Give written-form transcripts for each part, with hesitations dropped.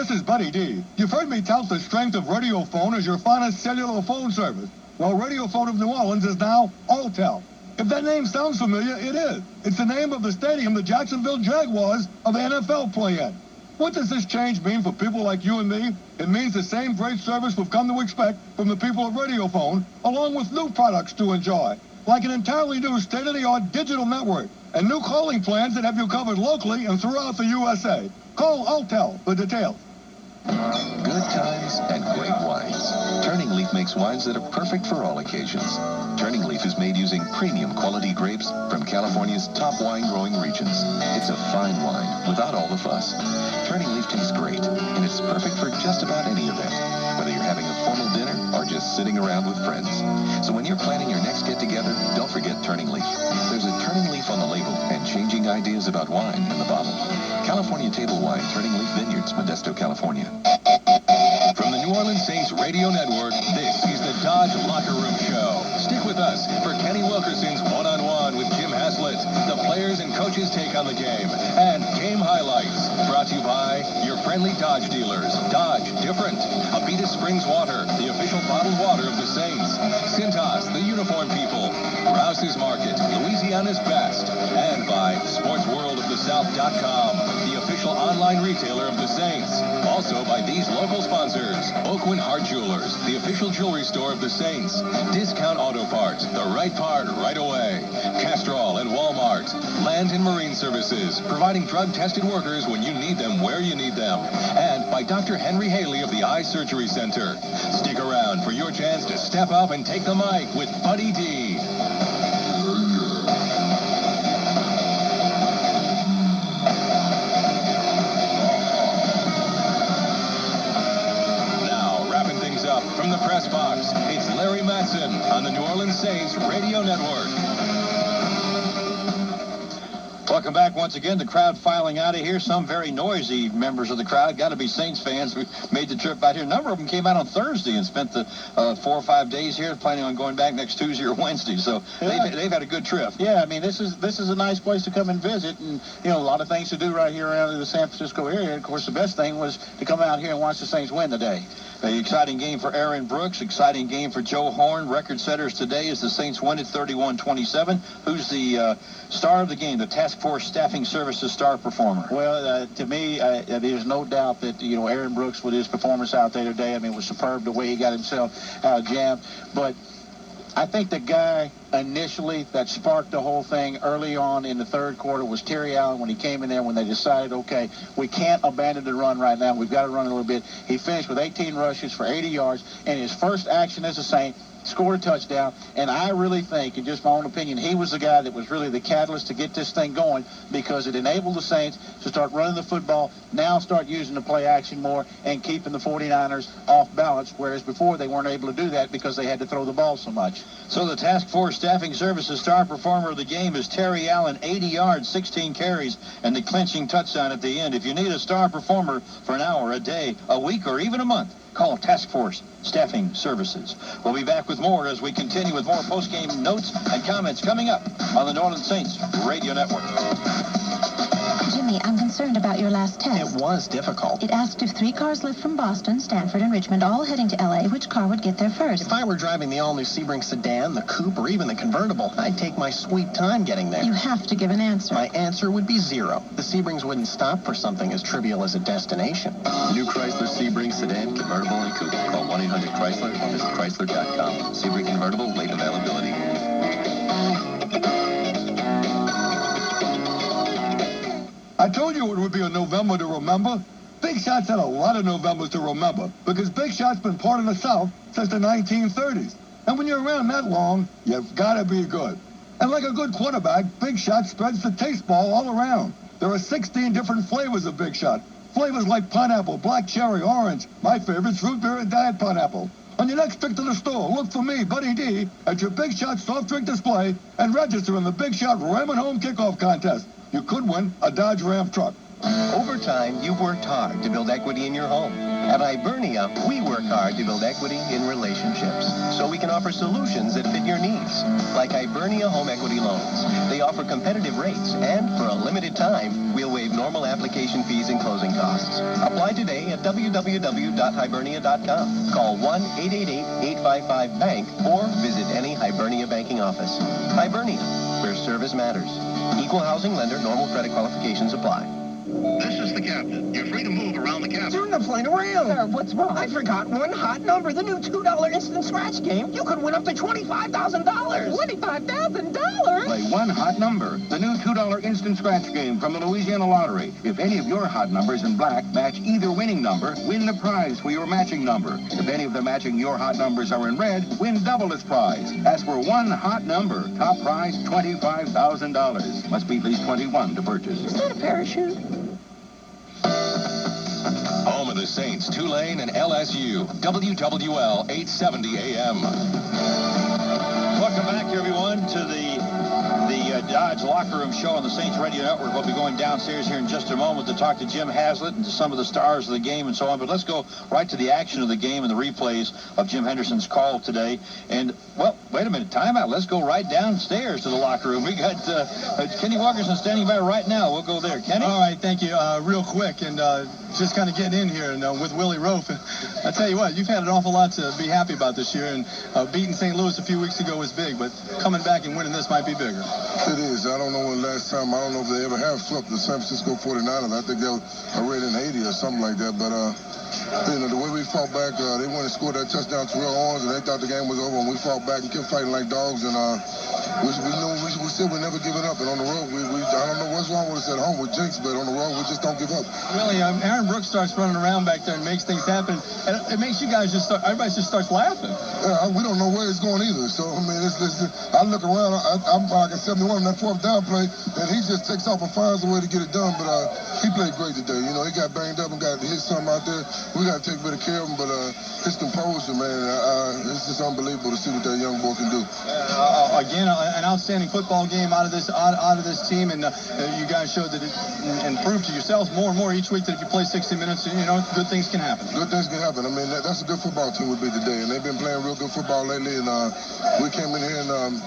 this is BuddyD. You've heard me tout the strength of Radiophone as your finest cellular phone service. Well, Radiophone of New Orleans is now Alltel. If that name sounds familiar, it is. It's the name of the stadium the Jacksonville Jaguars of the NFL play at. What does this change mean for people like you and me? It means the same great service we've come to expect from the people of Radiophone, along with new products to enjoy, like an entirely new state-of-the-art digital network and new calling plans that have you covered locally and throughout the USA. Call Alltel for details. Good times and great wines. Turning Leaf makes wines that are perfect for all occasions. Turning Leaf is made using premium quality grapes from California's top wine-growing regions. It's a fine wine without all the fuss. Turning Leaf tastes great, and it's perfect for just about any event, whether you're having a formal dinner or just sitting around with friends. So when you're planning your next get-together, don't forget Turning Leaf. There's a Turning Leaf on the label and changing ideas about wine in the bottle. California Table Wine, Turning Leaf Vineyards, Modesto, California. From the New Orleans Saints Radio Network, this is the Dodge Locker Room Show. Stick with us for Kenny Wilkerson's one-on-one with Jim Haslett, the players and coaches' take on the game, and game highlights. Brought to you by your friendly Dodge dealers. Dodge, different. Abita Springs Water, the official bottled water of the Saints. Cintas, the uniform people. Rouse's Market, Louisiana's best. And by SportsWorldOfTheSouth.com, the official online retailer of the Saints. Also by these local sponsors. Oakwood Hart Jewelers, the official jewelry store of the Saints. Discount Auto Parts, the right part right away. Castrol and Walmart. Land and Marine Services, providing drug-tested workers when you need them where you need them. And by Dr. Henry Haley of the Eye Surgery Center. Stick around for your chance to step up and take the mic with BuddyD. From the press box, it's Larry Matson on the New Orleans Saints Radio Network. Welcome back once again. The crowd filing out of here. Some very noisy members of the crowd. Got to be Saints fans who made the trip out here. A number of them came out on Thursday and spent the 4 or 5 days here, planning on going back next Tuesday or Wednesday. So yeah, they've had a good trip. Yeah, I mean, this is a nice place to come and visit, and a lot of things to do right here around the San Francisco area. And of course, the best thing was to come out here and watch the Saints win today. An exciting game for Aaron Brooks, exciting game for Joe Horn. Record setters today as the Saints win at 31-27. Who's the star of the game, the Task Force Staffing Services star performer? Well, to me, there's no doubt that, Aaron Brooks with his performance out there today, I mean, was superb the way he got himself jammed. But I think the guy initially that sparked the whole thing early on in the third quarter was Terry Allen when he came in there when they decided, okay, we can't abandon the run right now. We've got to run a little bit. He finished with 18 rushes for 80 yards, and his first action as a Saint, scored a touchdown, and I really think, in just my own opinion, he was the guy that was really the catalyst to get this thing going because it enabled the Saints to start running the football, now start using the play action more and keeping the 49ers off balance, whereas before they weren't able to do that because they had to throw the ball so much. So the Task Force Staffing Services star performer of the game is Terry Allen, 80 yards, 16 carries, and the clinching touchdown at the end. If you need a star performer for an hour, a day, a week, or even a month, call Task Force Staffing Services. We'll be back with more as we continue with more post-game notes and comments coming up on the New Orleans Saints Radio Network. Jimmy, I'm concerned about your last test. It was difficult. It asked if 3 cars left from Boston, Stanford, and Richmond, all heading to L.A., which car would get there first? If I were driving the all-new Sebring sedan, the coupe, or even the convertible, I'd take my sweet time getting there. You have to give an answer. My answer would be 0. The Sebrings wouldn't stop for something as trivial as a destination. New Chrysler Sebring sedan, convertible, and coupe. Call 1-800-CHRYSLER or visit Chrysler.com. Sebring convertible, late availability. I told you it would be a November to remember. Big Shot's had a lot of Novembers to remember because Big Shot's been part of the South since the 1930s. And when you're around that long, you've got to be good. And like a good quarterback, Big Shot spreads the taste ball all around. There are 16 different flavors of Big Shot. Flavors like pineapple, black cherry, orange. My favorite's root beer and diet pineapple. On your next trip to the store, look for me, BuddyD, at your Big Shot soft drink display and register in the Big Shot Ram and Home Kickoff Contest. You could win a Dodge Ram truck. Over time, you've worked hard to build equity in your home. At Hibernia, we work hard to build equity in relationships so we can offer solutions that fit your needs, like Hibernia Home Equity Loans. They offer competitive rates, and for a limited time, we'll waive normal application fees and closing costs. Apply today at www.hibernia.com. Call 1-888-855-BANK or visit any Hibernia banking office. Hibernia, where service matters. Equal housing lender, normal credit qualifications apply. This is the captain. You're free to move around the cabin. Soon I'm flying around. Sir, what's wrong? I forgot one hot number. The new $2 instant scratch game. You could win up to $25,000. $25,000? Play one hot number. The new $2 instant scratch game from the Louisiana Lottery. If any of your hot numbers in black match either winning number, win the prize for your matching number. If any of the matching your hot numbers are in red, win double its prize. Ask for one hot number. Top prize, $25,000. Must be at least 21 to purchase. Is that a parachute? Home of the Saints, Tulane and LSU. WWL 870 AM. Welcome back, everyone, to the Dodge Locker Room Show on the Saints Radio Network. We'll be going downstairs here in just a moment to talk to Jim Haslett and to some of the stars of the game and so on. But let's go right to the action of the game and the replays of Jim Henderson's call today. And, well, wait a minute, timeout. Let's go right downstairs to the locker room. We got Kenny Wilkerson standing by right now. We'll go there. Kenny? All right, thank you. Real quick, and just kind of getting in here and with Willie Rofe. I tell you what, you've had an awful lot to be happy about this year, and beating St. Louis a few weeks ago was big, but coming back and winning this might be bigger. It is. I don't know when last time, I don't know if they ever have swept the San Francisco 49ers. I think they were already in 80 or something like that, but you know, the way we fought back, they went and scored that touchdown to Terrell Owens, and they thought the game was over, and we fought back and kept fighting like dogs, and we said we're never giving up, and on the road, I don't know what's wrong with us at home with Jinx, but on the road, we just don't give up. Really, Aaron Brooks starts running around back there and makes things happen, and it makes you guys everybody just starts laughing. Yeah, we don't know where it's going either, so, I mean, I look around, I'm like at 71 on that fourth down play, and he just takes off and finds a way to get it done, but he played great today. You know, he got banged up and got hit something out there. We got to take better care of him, but his composure, man, it's just unbelievable to see what that young boy can do. Again, an outstanding football game out of this team, and you guys showed that and proved to yourselves more and more each week that if you play 60 minutes, you know, good things can happen. Good things can happen. I mean, that's a good football team would be today, and they've been playing real good football lately, and we came in here and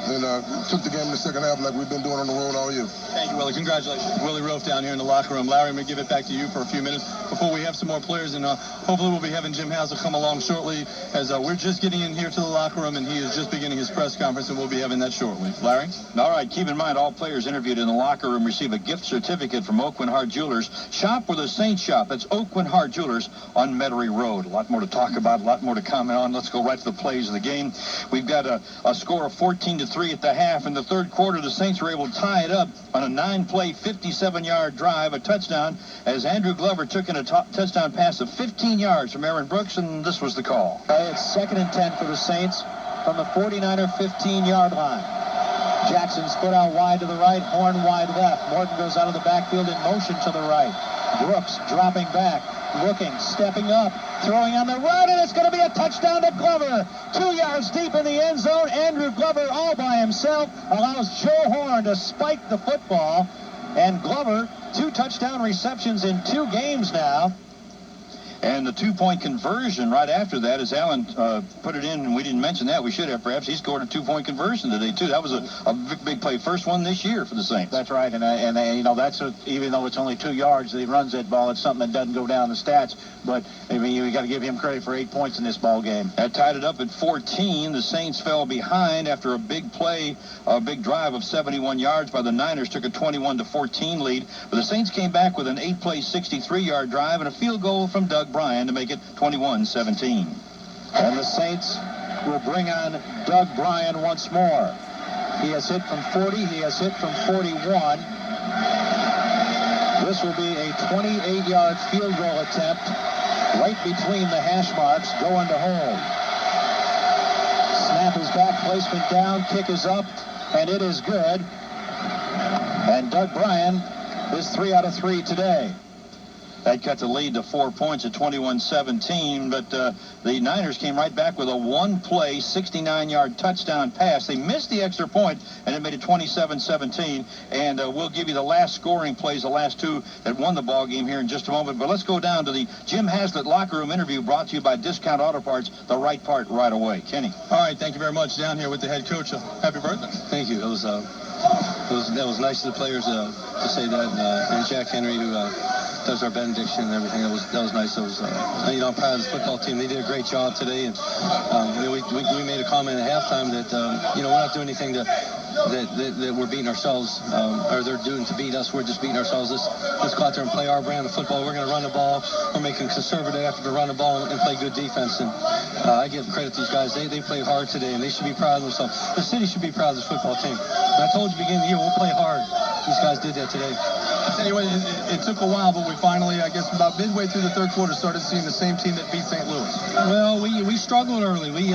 took the game in the second half like we've been doing on the road all year. Thank you, Willie. Congratulations. Willie Rofe down here in the locker room. Larry, I'm going to give it back to you for a few minutes before we have some more players, and hopefully we'll be having Jim Haslett come along shortly, as we're just getting in here to the locker room, and he is just beginning his press conference, and we'll be having that shortly. Larry? All right, keep in mind all players interviewed in the locker room receive a gift certificate from Oak Hart Jewelers. Shop where the Saints shop. That's Oak Hart Jewelers on Metairie Road. A lot more to talk about, a lot more to comment on. Let's go right to the plays of the game. We've got a score of 14-3 at the half. In the third quarter, the Saints were able to tie it up on a 9-play, 57-yard drive, a touchdown, as Andrew Glover took in a touchdown pass of 15 yards from Aaron Brooks, and this was the call. It's 2nd and 10 for the Saints from the 49er 15-yard line. Jackson split out wide to the right, Horn wide left. Morton goes out of the backfield in motion to the right. Brooks dropping back, looking, stepping up, throwing on the run, and it's going to be a touchdown to Glover. 2 yards deep in the end zone. Andrew Glover all by himself allows Joe Horn to spike the football. And Glover, 2 touchdown receptions in 2 games now. And the 2-point conversion right after that, as Allen put it in, and we didn't mention that. We should have, perhaps. He scored a 2-point conversion today, too. That was a big play. First one this year for the Saints. That's right. And you know, even though it's only 2 yards that he runs that ball, it's something that doesn't go down the stats. But, I mean, you got to give him credit for 8 points in this ball game. That tied it up at 14. The Saints fell behind after a big play, a big drive of 71 yards by the Niners, took a 21-14 lead. But the Saints came back with an 8-play, 63-yard drive and a field goal from Doug Bryan to make it 21-17. And the Saints will bring on Doug Bryan once more. He has hit from 40. He has hit from 41. This will be a 28-yard field goal attempt right between the hash marks, going to hold. Snap is back, placement down, kick is up, and it is good. And Doug Bryan is 3 out of 3 today. That cut the lead to 4 points at 21-17, but the Niners came right back with a 1-play, 69-yard touchdown pass. They missed the extra point, and it made it 27-17. And we'll give you the last scoring plays, the last 2 that won the ball game here in just a moment. But let's go down to the Jim Haslett locker room interview brought to you by Discount Auto Parts, the right part right away. Kenny. All right, thank you very much. Down here with the head coach. Happy birthday. Thank you. It was that was nice of the players to say that, and Jack Henry, who does our benediction and everything. That was nice. That was, I'm proud of the football team. They did a great job today, and we made a comment at halftime that we're not doing anything that we're beating ourselves, or they're doing to beat us. We're just beating ourselves. Let's go out there and play our brand of football. We're going to run the ball. We're making conservative effort to run the ball and play good defense. And I give credit to these guys. They played hard today, and they should be proud of themselves. The city should be proud of this football team. And I told you beginning of the year, we'll play hard. These guys did that today. Anyway, it took a while, but we finally, I guess, about midway through the third quarter, started seeing the same team that beat St. Louis. Well, we struggled early. We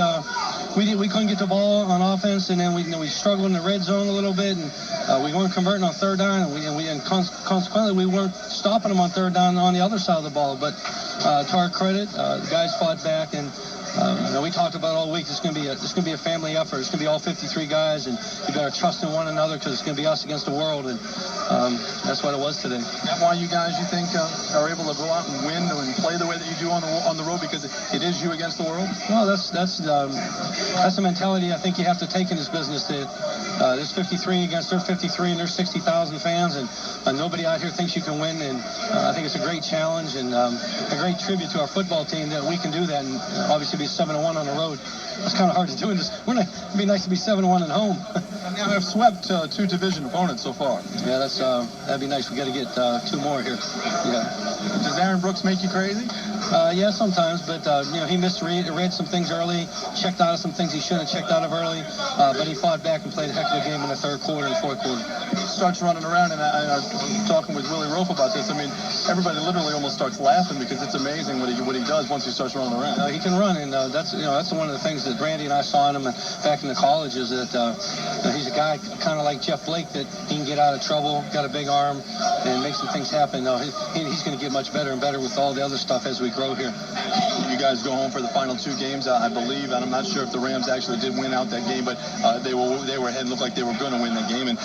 couldn't get the ball on offense, and then we struggled in the red zone a little bit, and we weren't converting on third down, and consequently we weren't stopping them on third down on the other side of the ball. But to our credit, the guys fought back, and we talked about all week. It's going to be a family effort. It's going to be all 53 guys, and you got to trust in one another because it's going to be us against the world, and that's what it was today. That's why you guys, you think, are able to go out and win and play the way that you do on the road, because it is you against the world? Well, that's the mentality I think you have to take in this business. That there's 53 against their 53, and there's 60,000 fans, and nobody out here thinks you can win. And I think it's a great challenge and a great tribute to our football team that we can do that, and obviously be 7-1 on the road. It's kind of hard to do in this. It'd be nice to be 7-1 at home. Now have swept 2 division opponents so far. Yeah, that'd be nice. We got to get 2 more here. Yeah. Does Aaron Brooks make you crazy? Yeah, sometimes, but he misread some things early, checked out of some things he shouldn't have checked out of early, but he fought back and played a heck of a game in the third quarter and fourth quarter. Starts running around, and I'm talking with Willie Rofe about this. I mean, everybody literally almost starts laughing because it's amazing what he does once he starts running around. He can run, and that's one of the things that Randy and I saw in him back in the college is that he's a guy kind of like Jeff Blake, that he can get out of trouble, got a big arm, and make some things happen. He's going to get much better and better with all the other stuff as we grow here. You guys go home for the final 2 games, I believe, and I'm not sure if the Rams actually did win out that game, but they were ahead and looked like they were going to win that game, and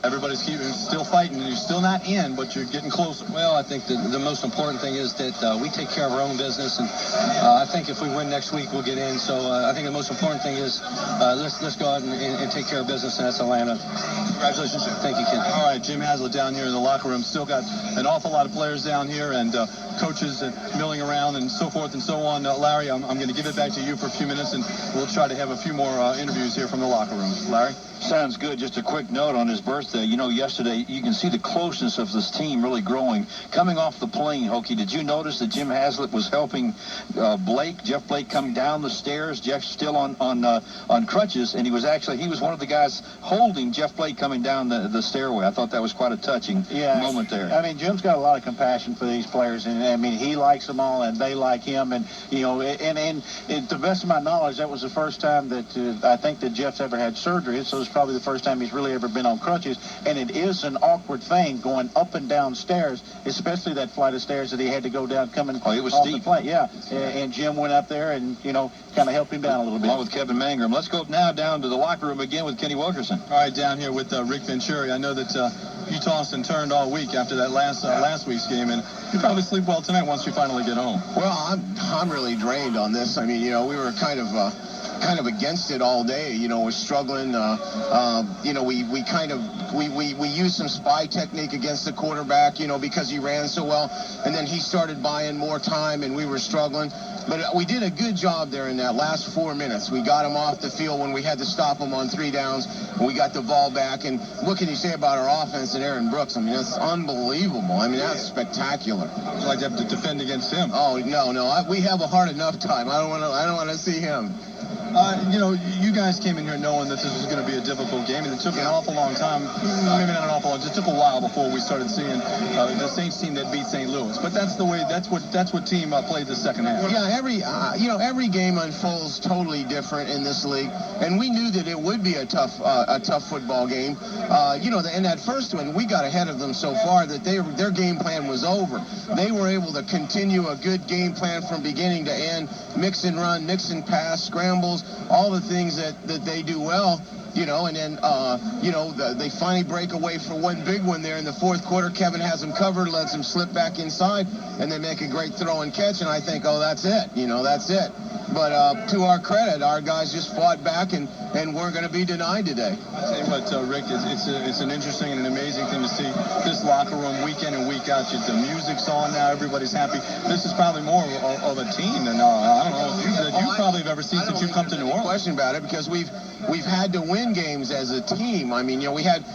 everybody's still fighting, and you're still not in, but you're getting closer. Well, I think the most important thing is that we take care of our own business, and I think if we win next week, we'll get in. So I think the most important thing is let's go out and take care of business, and that's Atlanta. Congratulations, Jim. Thank you, Ken. All right, Jim Haslett down here in the locker room. Still got an awful lot of players down here, and coaches milling around and so forth and so on. Larry, I'm going to give it back to you for a few minutes, and we'll try to have a few more interviews here from the locker room. Larry? Sounds good. Just a quick note on his birthday. Yesterday, you can see the closeness of this team really growing. Coming off the plane, Hokie, did you notice that Jim Haslett was helping Jeff Blake, coming down the stairs? Jeff's still on crutches, and he was one of the guys holding Jeff Blake coming down the stairway. I thought that was quite a touching moment there. I mean, Jim's got a lot of compassion for these players, and I mean, he likes them all, and they like him, and and to the best of my knowledge, that was the first time that I think that Jeff's ever had surgery. So it's probably the first time he's really ever been on crutches, and it is an awkward thing going up and down stairs, especially that flight of stairs that he had to go down coming it was off steep. the plane. Yeah, and Jim went up there and kind of helped him down a little bit. Along with Kevin Mangrum. Let's go now down to the locker room again with Kenny Wilkerson. All right, down here with Rick Venturi. I know that you tossed and turned all week after that last week's game, and you probably sleep well tonight once you finally get home. Well, I'm really drained on this. I mean, we were kind of against it all day. We're struggling. We used some spy technique against the quarterback, because he ran so well, and then he started buying more time, and we were struggling. But we did a good job there in that last 4 minutes. We got him off the field when we had to stop him on 3 downs, and we got the ball back. And what can you say about our offense and Aaron Brooks? I mean, that's unbelievable. I mean, that's spectacular. Would you like to have to defend against him? Oh, no. We have a hard enough time. I don't want to see him. You guys came in here knowing that this was going to be a difficult game, and it took an awful long time, maybe not an awful long, it took a while before we started seeing the Saints team that beat St. Louis. But that's what team played the second half. Yeah, every game unfolds totally different in this league, and we knew that it would be a tough football game. In that first one, we got ahead of them so far that their game plan was over. They were able to continue a good game plan from beginning to end, mix and run, mix and pass, scrambles, all the things that they do well. you know, and then, they finally break away for one big one there in the fourth quarter. Kevin has them covered, lets them slip back inside, and they make a great throw and catch, and I think, oh, that's it, that's it. But to our credit, our guys just fought back and weren't going to be denied today. I'll tell you what, Rick, it's an interesting and an amazing thing to see this locker room week in and week out. The music's on now. Everybody's happy. This is probably more of a team than, I don't know, if you probably have ever seen since you've come to New Orleans. No question about it, because we've had to win games as a team. I mean, we had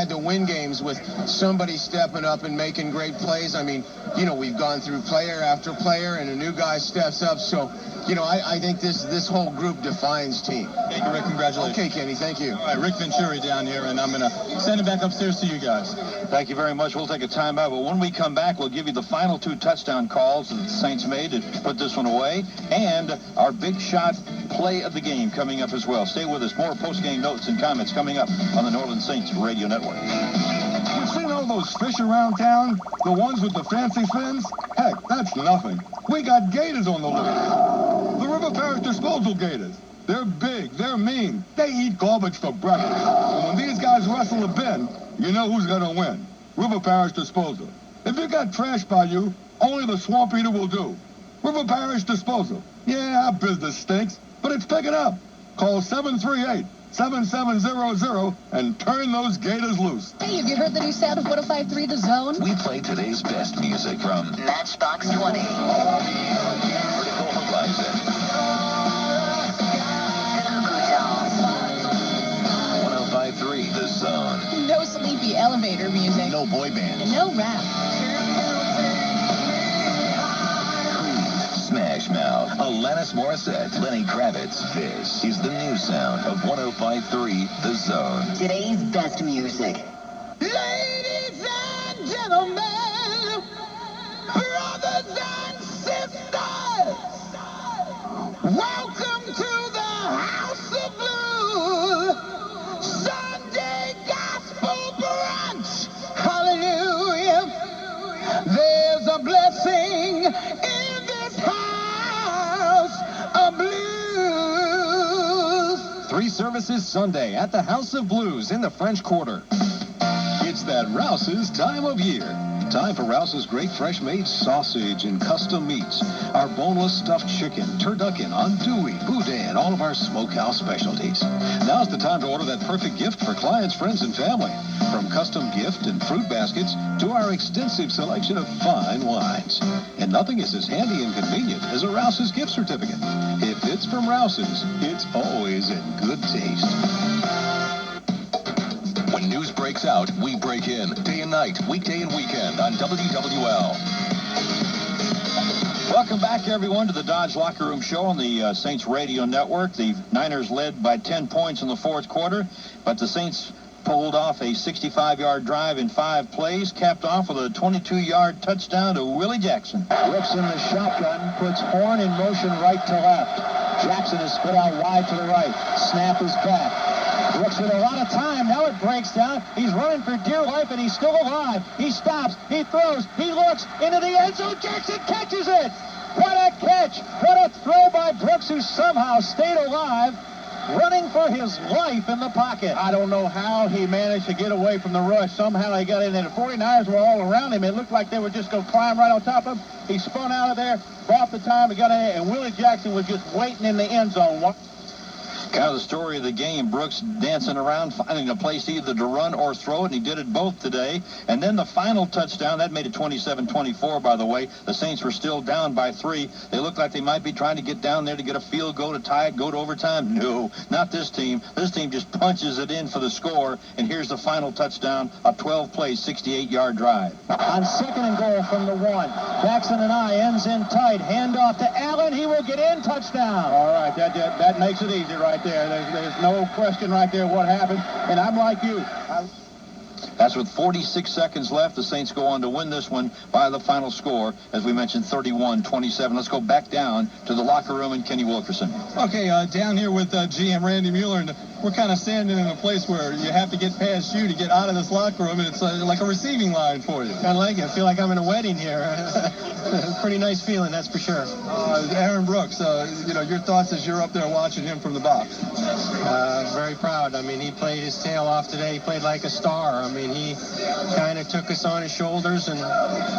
to win games with somebody stepping up and making great plays. I mean, we've gone through player after player, and a new guy steps up. So, I think this whole group defines team. Thank you, Rick. Congratulations. Okay, Kenny. Thank you. All right, Rick Venturi down here, and I'm going to send it back upstairs to you guys. Thank you very much. We'll take a timeout, but when we come back, we'll give you the final 2 touchdown calls that the Saints made to put this one away, and our big shot play of the game coming up as well. Stay with us. More post-game notes and comments coming up on the New Orleans Saints Radio Network. You've seen all those fish around town? The ones with the fancy fins? Heck, that's nothing. We got gators on the loose. The River Parish Disposal Gators. They're big, they're mean, they eat garbage for breakfast. And when these guys wrestle a bin, you know who's gonna win. River Parish Disposal. If you got trash by you, only the swamp eater will do. River Parish Disposal. Yeah, our business stinks, but it's picking up. Call 738-7700 and turn those gators loose. Hey, have you heard the new sound of 105.3 The Zone? We play today's best music from Matchbox 20. Vertical Horizon. 105.3 The Zone. No sleepy elevator music. No boy band. And no rap. Smash Mouth, Alanis Morissette, Lenny Kravitz. This is the new sound of 105.3 The Zone. Today's best music. Ladies and gentlemen, brothers and sisters, welcome to the House of Blues, Sunday Gospel Brunch. Hallelujah. There's a blessing in this house of blues. 3 services Sunday at the House of Blues in the French Quarter. It's that Rouse's time of year. Time for Rouse's great fresh-made sausage and custom meats. Our boneless stuffed chicken, turducken, andouille, boudin, and all of our smokehouse specialties. Now's the time to order that perfect gift for clients, friends, and family. From custom gift and fruit baskets to our extensive selection of fine wines. And nothing is as handy and convenient as a Rouse's gift certificate. If it's from Rouse's, it's always in good taste. When news breaks out, we break in. Day and night, weekday and weekend on WWL. Welcome back, everyone, to the Dodge Locker Room Show on the Saints Radio Network. The Niners led by 10 points in the fourth quarter, but the Saints pulled off a 65-yard drive in 5 plays, capped off with a 22-yard touchdown to Willie Jackson. Whips in the shotgun, puts Horn in motion right to left. Jackson is split out wide to the right. Snap is back. Brooks with a lot of time. Now it breaks down. He's running for dear life, and he's still alive. He stops. He throws. He looks into the end zone. Jackson catches it. What a catch. What a throw by Brooks, who somehow stayed alive, running for his life in the pocket. I don't know how he managed to get away from the rush. Somehow he got in there. The 49ers were all around him. It looked like they were just going to climb right on top of him. He spun out of there, bought the time, and got in there, and Willie Jackson was just waiting in the end zone. Kind of the story of the game. Brooks dancing around, finding a place either to run or throw it, and he did it both today. And then the final touchdown, that made it 27-24, by the way. The Saints were still down by 3. They looked like they might be trying to get down there to get a field goal to tie it, go to overtime. No, not this team. This team just punches it in for the score, and here's the final touchdown, a 12-play, 68-yard drive. On 2nd and goal from the 1, Jackson and I ends in tight. Hand off to Allen. He will get in. Touchdown. All right, that makes it easy right there. There's no question right there what happened. And I'm like you. That's with 46 seconds left. The Saints go on to win this one by the final score, as we mentioned, 31-27. Let's go back down to the locker room and Kenny Wilkerson. Okay, down here with GM Randy Mueller. And we're kind of standing in a place where you have to get past you to get out of this locker room, and it's like a receiving line for you. I like it. I feel like I'm in a wedding here. Pretty nice feeling, that's for sure. Aaron Brooks, your thoughts as you're up there watching him from the box? Very proud. I mean, he played his tail off today. He played like a star. I mean, he kind of took us on his shoulders and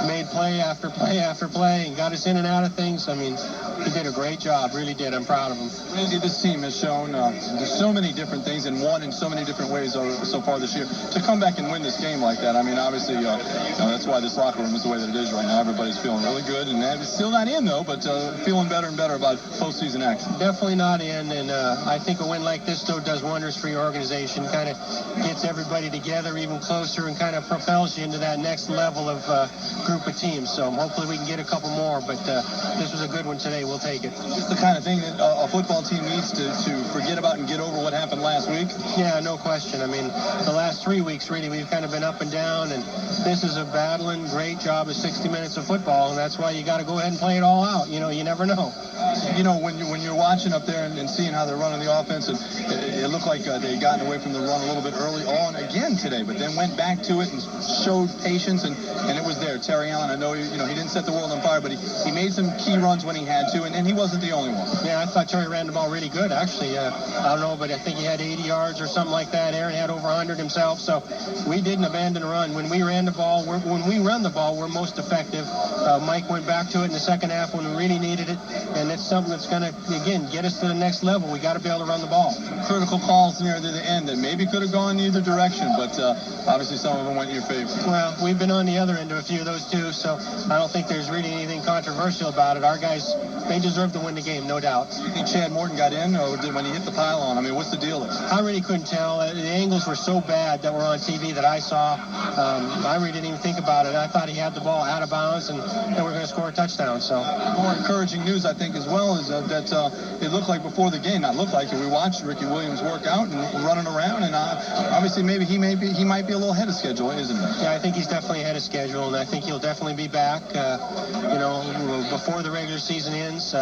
made play after play after play and got us in and out of things. I mean, he did a great job. Really did. I'm proud of him. Randy, this team has shown there's so many different things and won in so many different ways so far this year. To come back and win this game like that, I mean, obviously, that's why this locker room is the way that it is right now. Everybody's feeling really good, and it's still not in, though, but feeling better and better about postseason action. Definitely not in, and I think a win like this, though, does wonders for your organization. Kind of gets everybody together even closer and kind of propels you into that next level of group of teams. So hopefully we can get a couple more, but this was a good one today. We'll take it. Just the kind of thing that a football team needs to forget about and get over what happened last week? Yeah, no question. I mean, the last 3 weeks, really, we've kind of been up and down, and this is a battling, great job of 60 minutes of football, and that's why you got to go ahead and play it all out. You know, you never know. When you're watching up there and seeing how they're running the offense, and it looked like they'd gotten away from the run a little bit early on again today, but then went back to it and showed patience, and it was there. Terry Allen, I know, he didn't set the world on fire, but he made some key runs when he had to, and he wasn't the only one. Yeah, I thought Terry ran the ball really good, actually. I don't know, but I think he had 80 yards or something like that. Aaron had over 100 himself, so we didn't abandon the run. When we ran the ball, when we run the ball, we're most effective. Mike went back to it in the second half when we really needed it, and it's something that's going to, again, get us to the next level. We got to be able to run the ball. Critical calls near the end that maybe could have gone either direction, but obviously some of them went in your favor. Well, we've been on the other end of a few of those too, so I don't think there's really anything controversial about it. Our guys, they deserve to win the game, no doubt. You think Chad Morton got in, or when he hit the pylon? I mean, what's the deal there? I really couldn't tell. The angles were so bad that were on TV that I saw. I really didn't even think about it. I thought he had the ball out of bounds, and they were going to score a touchdown. So more encouraging news, I think, as well, is that it looked like before the game, not looked like it. We watched Ricky Williams work out and running around, and obviously maybe he might be a little ahead of schedule, isn't he? Yeah, I think he's definitely ahead of schedule, and I think he'll definitely be back. Before the regular season ends.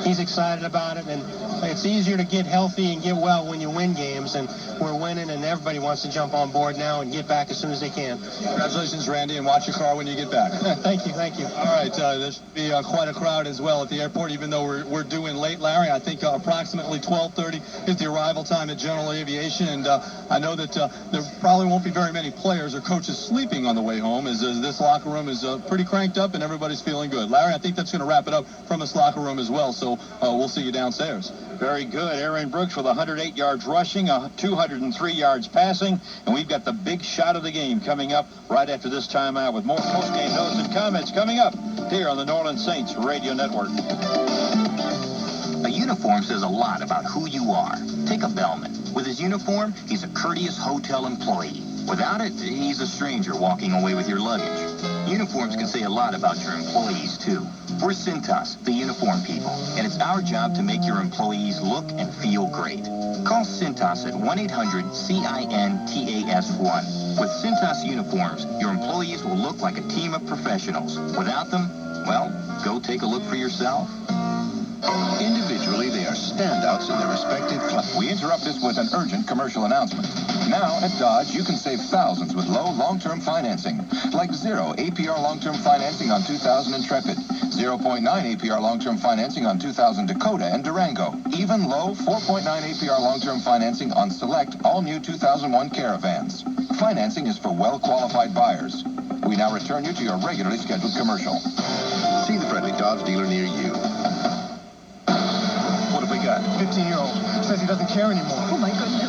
He's excited about it, and it's easier to get healthy and get well when you win games, and we're winning, and everybody wants to jump on board now and get back as soon as they can. Congratulations, Randy, and watch your car when you get back. Thank you. All right, there should be quite a crowd as well at the airport, even though we're due in late, Larry. I think approximately 12:30 is the arrival time at General Aviation, and I know that there probably won't be very many players or coaches sleeping on the way home, as this locker room is pretty cranked up and everybody's feeling good. Larry, I think that's going to wrap it up from this locker room as well, so we'll see you downstairs. Very good. Aaron Brooks with 108 yards rushing, 203 yards passing, and we've got the big shot of the game coming up right after this timeout with more post-game notes and comments coming up here on the New Orleans Saints Radio Network. A uniform says a lot about who you are. Take a bellman. With his uniform, he's a courteous hotel employee. Without it, he's a stranger walking away with your luggage. Uniforms can say a lot about your employees, too. We're Cintas, the uniform people, and it's our job to make your employees look and feel great. Call Cintas at 1-800-CINTAS-1. With Cintas uniforms, your employees will look like a team of professionals. Without them, well, go take a look for yourself. Individually, they are standouts in their respective clubs. We interrupt this with an urgent commercial announcement. Now, at Dodge, you can save thousands with low long-term financing, like 0 APR long-term financing on 2000 Intrepid, 0.9 APR long-term financing on 2000 Dakota and Durango, even low 4.9 APR long-term financing on select all-new 2001 Caravans. Financing is for well-qualified buyers. We now return you to your regularly scheduled commercial. See the friendly Dodge dealer near you. What have we got? 15-year-old says he doesn't care anymore. Oh, my goodness.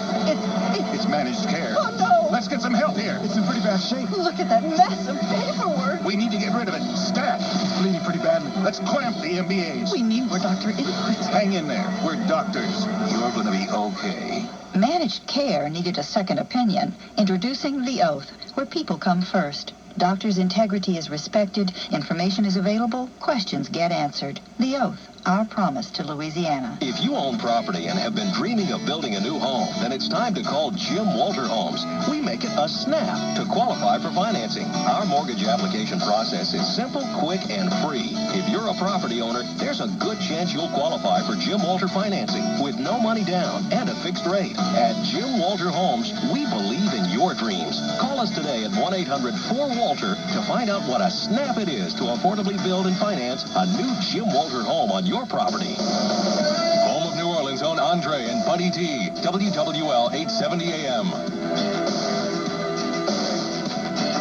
It's managed care. Oh, no. Let's get some help here. It's in pretty bad shape. Look at that mess of paperwork. We need to get rid of it. Stat. It's bleeding pretty badly. Let's clamp the MBAs. We need more doctor input. Hang in there. We're doctors. You're going to be okay. Managed care needed a second opinion. Introducing The Oath, where people come first. Doctors' integrity is respected, information is available, questions get answered. The Oath. our promise to Louisiana. If you own property and have been dreaming of building a new home, then it's time to call Jim Walter Homes. We make it a snap to qualify for financing. Our mortgage application process is simple, quick, and free. If you're a property owner, there's a good chance you'll qualify for Jim Walter financing with no money down and a fixed rate. At Jim Walter Homes, we believe in your dreams. Call us today at 1-800-4WALTER to find out what a snap it is to affordably build and finance a new Jim Walter home on your property. Home of New Orleans' own Andre and BuddyD, WWL 870 AM.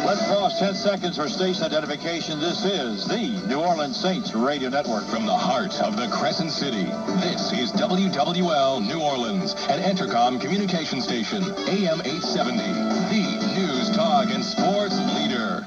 Let's pause 10 seconds for station identification. This is the New Orleans Saints Radio Network. From the heart of the Crescent City, this is WWL New Orleans, an Entercom communication station, AM 870, the news, talk, and sports leader.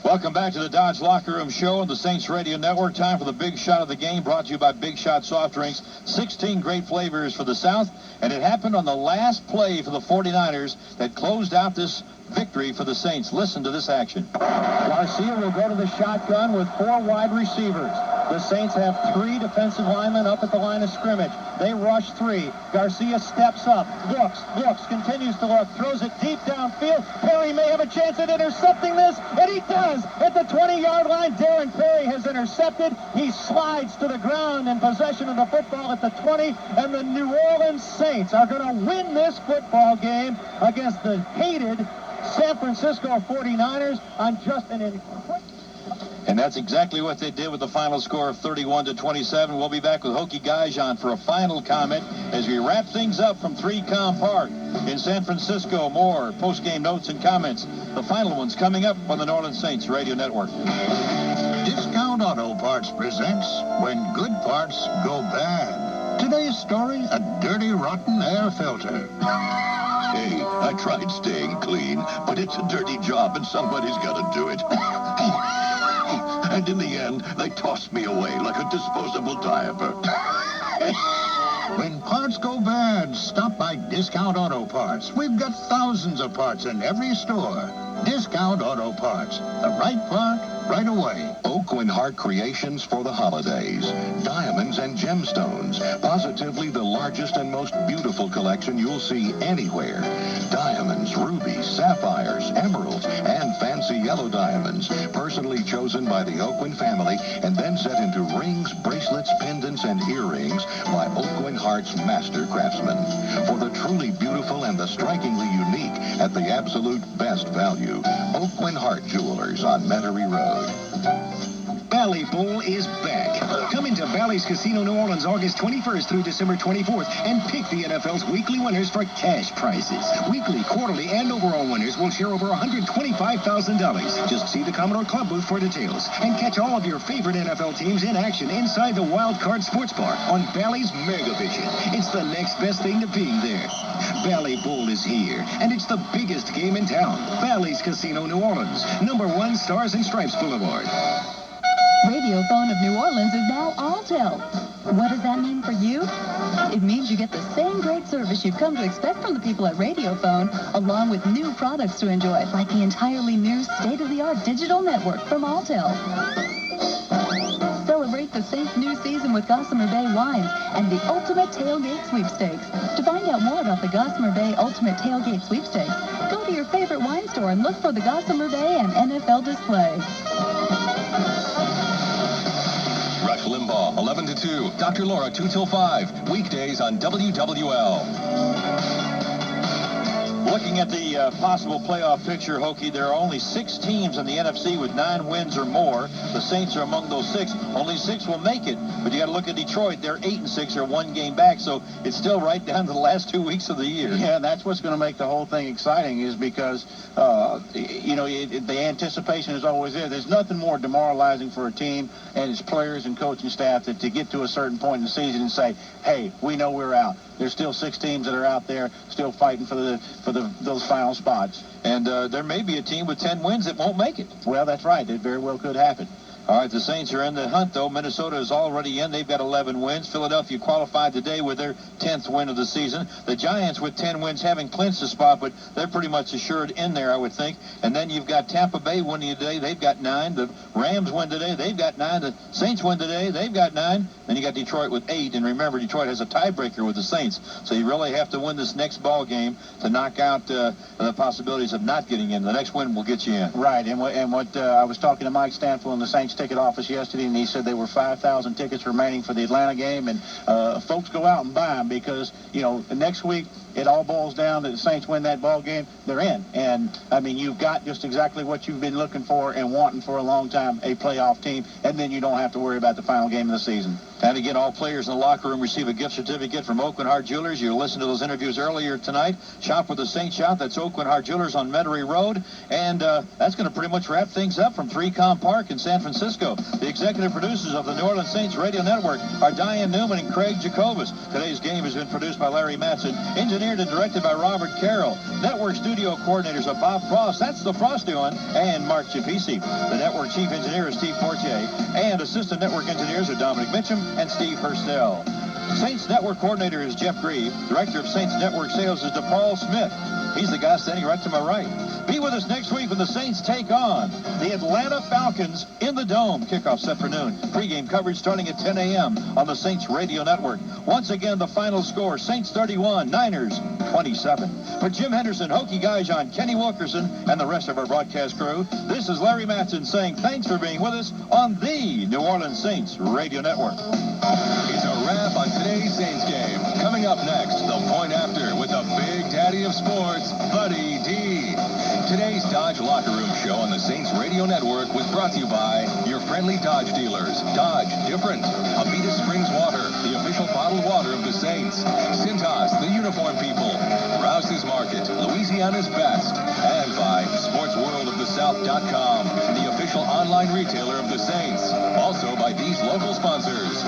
Welcome back to the Dodge Locker Room Show on the Saints Radio Network. Time for the Big Shot of the Game, brought to you by Big Shot Soft Drinks. 16 great flavors for the South, and it happened on the last play for the 49ers that closed out this victory for the Saints. Listen to this action. Garcia will go to the shotgun with 4 wide receivers. The Saints have 3 defensive linemen up at the line of scrimmage. They rush 3. Garcia steps up, looks, continues to look, throws it deep downfield. Perry may have a chance at intercepting this, and he does. At the 20-yard line, Darren Perry has intercepted. He slides to the ground in possession of the football at the 20, and the New Orleans Saints are going to win this football game against the hated San Francisco 49ers on just an incredible... And that's exactly what they did with the final score of 31-27. We'll be back with Hokie Gajan for a final comment as we wrap things up from 3Com Park in San Francisco. More post-game notes and comments. The final ones coming up on the New Orleans Saints Radio Network. Discount Auto Parts presents When Good Parts Go Bad. Today's story, a dirty, rotten air filter. Hey, I tried staying clean, but it's a dirty job and somebody's got to do it. And in the end, they tossed me away like a disposable diaper. When parts go bad, stop by Discount Auto Parts. We've got thousands of parts in every store. Discount Auto Parts. The right part, right away. Oak & Hart Creations for the holidays. Diamonds and gemstones. Positively the largest and most beautiful collection you'll see anywhere. Diamonds, rubies, sapphires, emeralds, and fancy yellow diamonds. Personally chosen by the Oak family and then set into rings, bracelets, pendants, and earrings by Oak & Hart's master craftsmen. For the truly beautiful and the strikingly unique at the absolute best value. Oak & Hart Jewelers on Metairie Road. Bally Bowl is back. Come into Bally's Casino New Orleans August 21st through December 24th and pick the NFL's weekly winners for cash prizes. Weekly, quarterly, and overall winners will share over $125,000. Just see the Commodore Club booth for details and catch all of your favorite NFL teams in action inside the Wild Card Sports Bar on Bally's Megavision. It's the next best thing to being there. Bally Bowl is here, and it's the biggest game in town. Bally's Casino New Orleans, #1 Stars and Stripes Boulevard. Radiophone of New Orleans is now Alltel. What does that mean for you? It means you get the same great service you've come to expect from the people at Radiophone, along with new products to enjoy, like the entirely new state-of-the-art digital network from Alltel. Celebrate the Saints' new season with Gossamer Bay wines and the Ultimate Tailgate Sweepstakes. To find out more about the Gossamer Bay Ultimate Tailgate Sweepstakes, go to your favorite wine store and look for the Gossamer Bay and NFL display. Rush Limbaugh, 11 to 2. Dr. Laura, 2 till 5. Weekdays on WWL. Looking at the possible playoff picture, Hokie, there are only 6 teams in the NFC with 9 wins or more. The Saints are among those 6. Only 6 will make it, but you got to look at Detroit. They're 8-6, or 1 game back, so it's still right down to the last 2 weeks of the year. Yeah, and that's what's going to make the whole thing exciting is because, the anticipation is always there. There's nothing more demoralizing for a team and its players and coaching staff than to get to a certain point in the season and say, hey, we know we're out. There's still 6 teams that are out there still fighting for those final spots. And there may be a team with 10 wins that won't make it. Well, that's right. It very well could happen. All right, the Saints are in the hunt, though. Minnesota is already in. They've got 11 wins. Philadelphia qualified today with their 10th win of the season. The Giants with 10 wins haven't clinched the spot, but they're pretty much assured in there, I would think. And then you've got Tampa Bay winning today. They've got 9. The Rams win today. They've got 9. The Saints win today. They've got 9. Then you got Detroit with 8. And remember, Detroit has a tiebreaker with the Saints. So you really have to win this next ball game to knock out the possibilities of not getting in. The next win will get you in. Right, and what I was talking to Mike Stanfield in the Saints ticket office yesterday, and he said there were 5,000 tickets remaining for the Atlanta game, and folks go out and buy them because, next week it all boils down to the Saints win that ball game, they're in. And, I mean, you've got just exactly what you've been looking for and wanting for a long time, a playoff team, and then you don't have to worry about the final game of the season. And again, all players in the locker room receive a gift certificate from Oakland Heart Jewelers. You listened to those interviews earlier tonight. Shop with the Saints Shop. That's Oakland Heart Jewelers on Metairie Road. And that's going to pretty much wrap things up from 3Com Park in San Francisco. The executive producers of the New Orleans Saints Radio Network are Diane Newman and Craig Jacobus. Today's game has been produced by Larry Matson, engineered and directed by Robert Carroll. Network studio coordinators are Bob Frost, that's the Frost doing, and Marc Chifici. The network chief engineer is Steve Fortier, and assistant network engineers are Dominic Mitchum and Steve Hurstel. Saints Network Coordinator is Jeff Grieve. Director of Saints Network Sales is DePaul Smith. He's the guy standing right to my right. Be with us next week when the Saints take on the Atlanta Falcons in the Dome. Kickoff set for noon. Pre-game coverage starting at 10 a.m. on the Saints Radio Network. Once again, the final score, Saints 31, Niners 27. For Jim Henderson, Hokie Gajan, Kenny Wilkerson, and the rest of our broadcast crew, this is Larry Matson saying thanks for being with us on the New Orleans Saints Radio Network. It's a wrap on today's Saints game. Coming up next, the point after with the big daddy of sports, BuddyD. Today's Dodge Locker Room Show on the Saints Radio Network was brought to you by your friendly Dodge dealers. Dodge, different. Abita Springs Water, the official bottled water of the Saints. Cintas, the uniform people. Rouse's Market, Louisiana's best. And by SportsWorldOfTheSouth.com, the official online retailer of the Saints. Also by these local sponsors.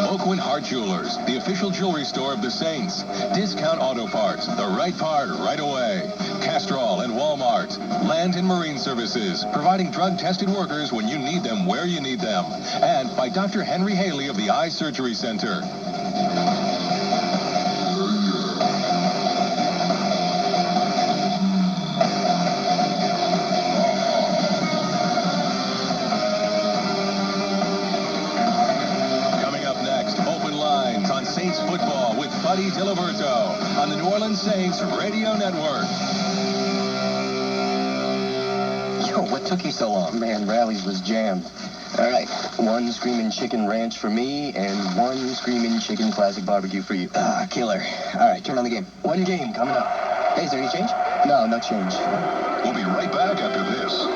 Oakland Heart Jewelers, the official jewelry store of the Saints. Discount Auto Parts, the right part right away. Castrol and Walmart. Land and Marine Services, providing drug-tested workers when you need them where you need them. And by Dr. Henry Haley of the Eye Surgery Center. Saints football with Buddy Diliberto on the New Orleans Saints Radio Network. Yo, what took you so long? Man, Rallies was jammed. All right, 1 Screamin' Chicken Ranch for me and 1 Screamin' Chicken Classic Barbecue for you. Killer. All right, turn on the game. One game coming up. Hey, is there any change? No change. We'll be right back after this.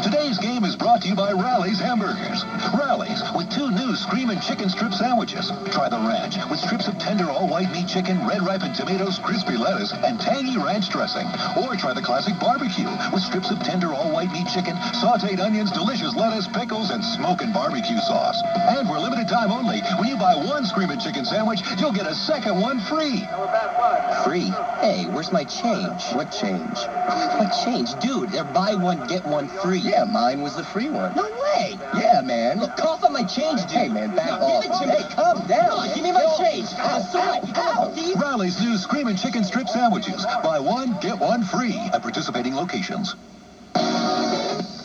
Today's game is brought to you by Rally's Hamburgers. Rally's, with 2 new Screamin' Chicken Strip sandwiches. Try the ranch, with strips of tender all-white meat chicken, red ripened tomatoes, crispy lettuce, and tangy ranch dressing. Or try the classic barbecue, with strips of tender all-white meat chicken, sautéed onions, delicious lettuce, pickles, and smokin' barbecue sauce. And for a limited time only, when you buy 1 Screamin' Chicken sandwich, you'll get a second one free. Free? Hey, where's my change? What change? What change? Dude, they're buy one, get one free. Yeah, mine was the free one. No way. Yeah, man. Look, cough on my change, dude. Hey, man, back off. Give it to me. Hey, calm down. No, give me my change. Ow. Rally's new Screamin' Chicken Strip sandwiches. Buy 1, get 1 free at participating locations.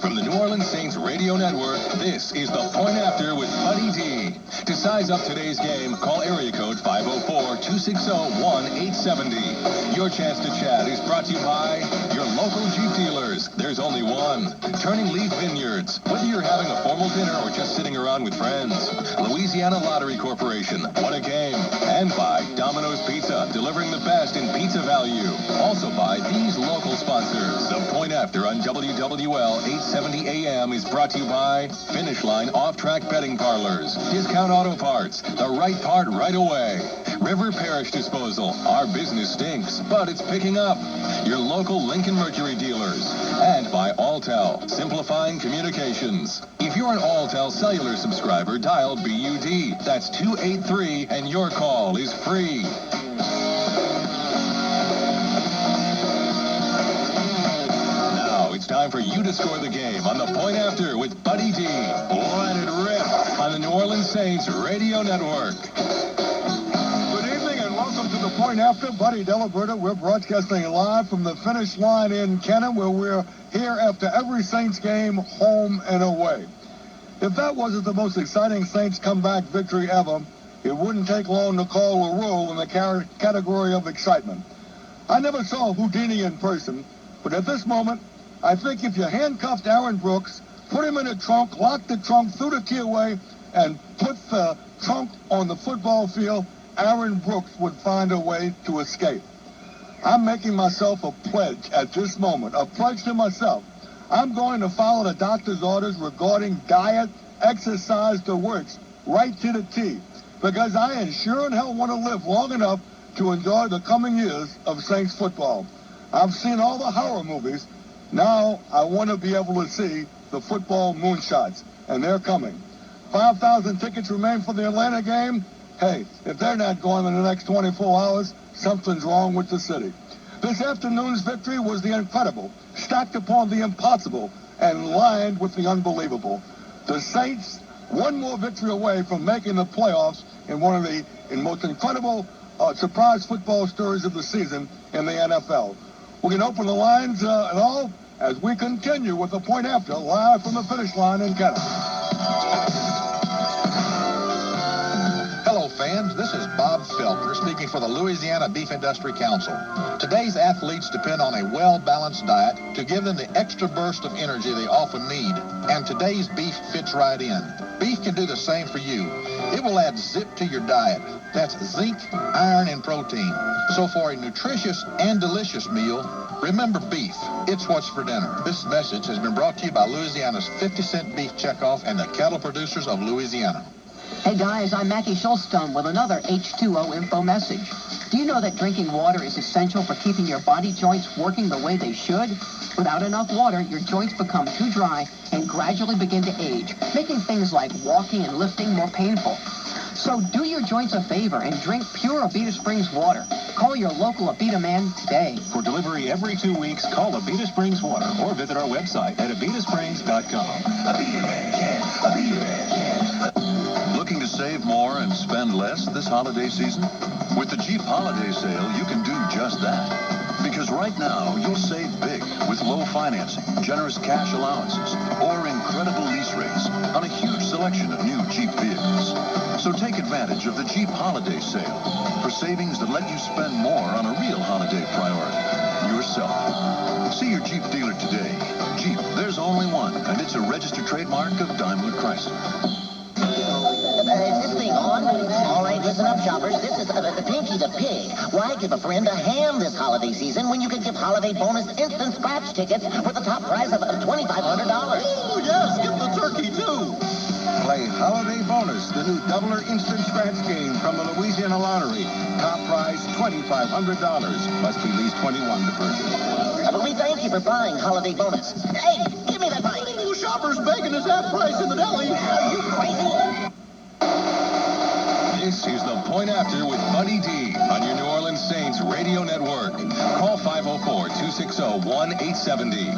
From the New Orleans Saints Radio Network, this is The Point After with BuddyD. To size up today's game, call area code 504-260-1870. Your chance to chat is brought to you by your local Jeep dealers. There's only one. Turning Leaf Vineyards. Whether you're having a formal dinner or just sitting around with friends. Louisiana Lottery Corporation. What a game. And by Domino's Pizza, delivering the best in pizza value. Also by these local sponsors. The Point After on WWL 870 AM is brought to you by Finish Line Off-Track Betting Parlors. Discount Auto Parts. The right part right away. River Parish Disposal. Our business stinks, but it's picking up. Your local Lincoln Mercury dealers. And by Alltel, simplifying communications. If you're an Alltel cellular subscriber, dial BUD. That's 283, and your call is free. Now it's time time for you to score the game on the Point After with BuddyD. Let it rip on the New Orleans Saints Radio Network. Good evening and welcome to the Point After. Buddy Delaberta. We're broadcasting live from the finish line in Kenner, where we're here after every Saints game, home and away. If that wasn't the most exciting Saints comeback victory ever, it wouldn't take long to call a roll in the category of excitement. I never saw Houdini in person, but at this moment, I think if you handcuffed Aaron Brooks, put him in a trunk, locked the trunk, threw the key away, and put the trunk on the football field, Aaron Brooks would find a way to escape. I'm making myself a pledge at this moment, a pledge to myself. I'm going to follow the doctor's orders regarding diet, exercise, the works, right to the T, because I sure in hell want to live long enough to enjoy the coming years of Saints football. I've seen all the horror movies. Now I want to be able to see the football moonshots, and they're coming. 5,000 tickets remain for the Atlanta game. Hey, if they're not going in the next 24 hours, something's wrong with the city. This afternoon's victory was the incredible, stacked upon the impossible, and lined with the unbelievable. The Saints, one more victory away from making the playoffs in one of the most incredible surprise football stories of the season in the NFL. We can open the lines and all as we continue with the Point After, live from the finish line in Kenner. Hello, fans. This is Bob Felker speaking for the Louisiana Beef Industry Council. Today's athletes depend on a well-balanced diet to give them the extra burst of energy they often need, and today's beef fits right in. Beef can do the same for you. It will add zip to your diet. That's zinc, iron, and protein. So for a nutritious and delicious meal, remember beef. It's what's for dinner. This message has been brought to you by Louisiana's 50-cent beef checkoff and the cattle producers of Louisiana. Hey guys, I'm Mackie Schulstone with another H2O info message. Do you know that drinking water is essential for keeping your body joints working the way they should? Without enough water, your joints become too dry and gradually begin to age, making things like walking and lifting more painful. So do your joints a favor and drink pure Abita Springs water. Call your local Abita man today. For delivery every 2 weeks, call Abita Springs Water or visit our website at abitasprings.com. Abita Man can. Abita Man can. Looking to save more and spend less this holiday season? With the Jeep Holiday Sale, you can do just that. Because right now, you'll save big with low financing, generous cash allowances, or incredible lease rates on a huge selection of new Jeep vehicles. So take advantage of the Jeep Holiday Sale for savings that let you spend more on a real holiday priority, yourself. See your Jeep dealer today. Jeep, there's only one, and it's a registered trademark of Daimler Chrysler. Is this thing on? All right, listen up, shoppers. This is Pinky the Pig. Why give a friend a ham this holiday season when you can give holiday bonus instant scratch tickets with a top prize of $2,500? Oh, yes, give the turkey, too. Play Holiday Bonus, the new doubler instant scratch game from the Louisiana Lottery. Top prize, $2,500. Must be at least 21 to purchase. But we thank you for buying Holiday Bonus. Hey, give me that bike. Oh, shoppers begging us half price in the deli. Are you crazy? This is the Point After with BuddyD on your New Orleans Saints Radio Network. Call 504-260-1870.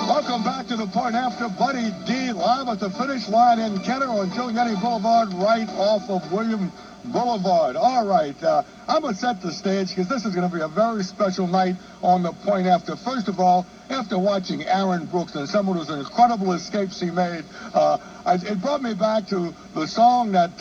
Welcome back to the Point After. BuddyD live at the finish line in Kenner on Giuliani Boulevard, right off of William Boulevard. All right, I'm going to set the stage because this is going to be a very special night on the Point After. First of all, after watching Aaron Brooks and some of those incredible escapes he made, it brought me back to the song that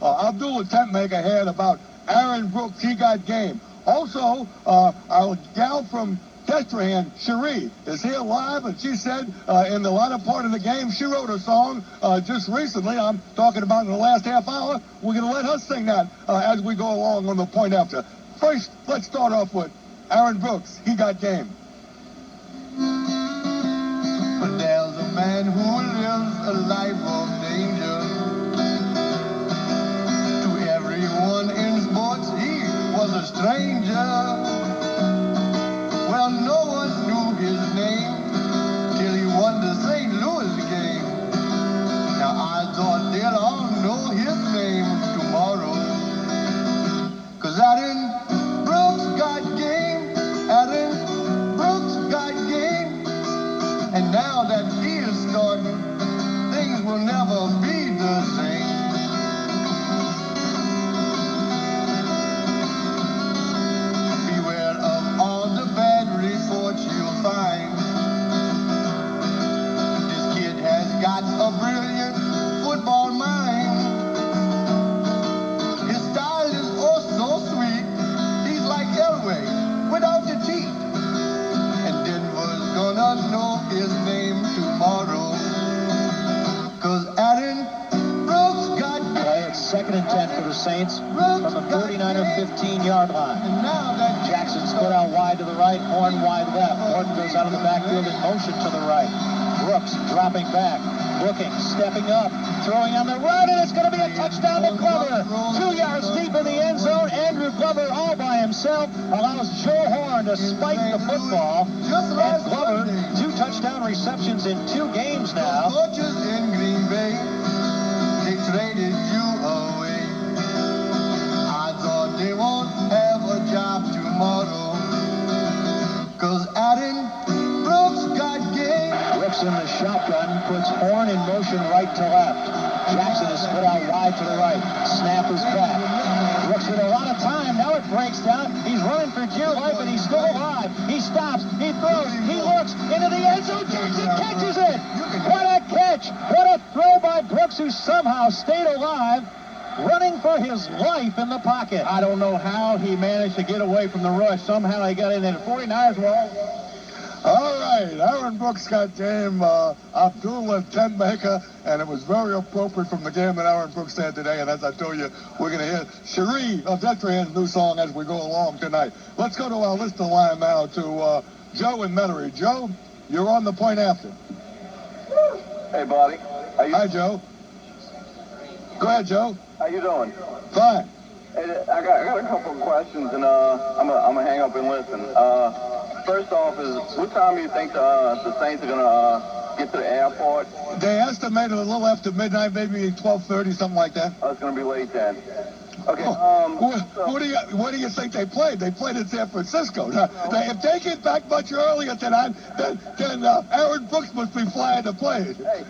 Abdul the Tent Maker had about Aaron Brooks, He Got Game. Also, our gal from Destrehan, Cherie, is here live, and she said in the latter part of the game, she wrote a song just recently. I'm talking about in the last half hour. We're going to let her sing that as we go along on the Point After. First, let's start off with Aaron Brooks, He Got Game. But there's a man who lives a life of danger. To everyone in sports, he was a stranger. Well, no one knew his name till he won the St. Louis game. Now I thought they'll all know his name tomorrow. 'Cause Aaron Brooks got game. Aaron Brooks got got a brilliant football mind. His style is oh so sweet. He's like Elway without the teeth. And Denver's gonna know his name tomorrow. 'Cause Aaron Brooks got It's 2nd and 10 for the Saints from the 49 or 15-yard line. Jackson split out wide to the right, Horn wide left. Horton goes out of the backfield in motion to the right. Brooks dropping back, looking, stepping up, throwing on the run, and it's going to be a touchdown to Glover. 2 yards deep in the end zone. Andrew Glover all by himself allows Joe Horn to spike the football. And Glover, 2 touchdown receptions in 2 games now. Coaches in Green Bay, they traded you away. Odds are they won't have a job tomorrow. 'Cause Aaron Brooks got game. Brooks in the shotgun, puts Horn in motion right to left. Jackson is split out wide to the right. Snap is back. Brooks with a lot of time. Now it breaks down. He's running for dear life, and he's still alive. He stops. He throws. He looks into the end zone. Jackson catches it. What a catch. What a throw by Brooks, who somehow stayed alive, running for his life in the pocket. I don't know how he managed to get away from the rush. Somehow he got in there. The 49ers were All right, Aaron Brooks got game. Abdul and Ted Baker, and it was very appropriate from the game that Aaron Brooks had today. And as I told you, we're going to hear Cherie of Detrahan's new song as we go along tonight. Let's go to our list of line now to Joe in Metairie. Joe, you're on the point after. Hey, buddy. Hi, Joe. Go ahead, Joe. How you doing? Fine. Hey, I got a couple of questions, and I'm gonna hang up and listen. First off, is what time do you think the Saints are gonna get to the airport? They estimated a little after midnight, maybe 12:30, something like that. Oh, it's gonna be late then. Okay. What do you think they played? They played in San Francisco. Now, if they get back much earlier tonight, then Aaron Brooks must be flying the plane. Hey,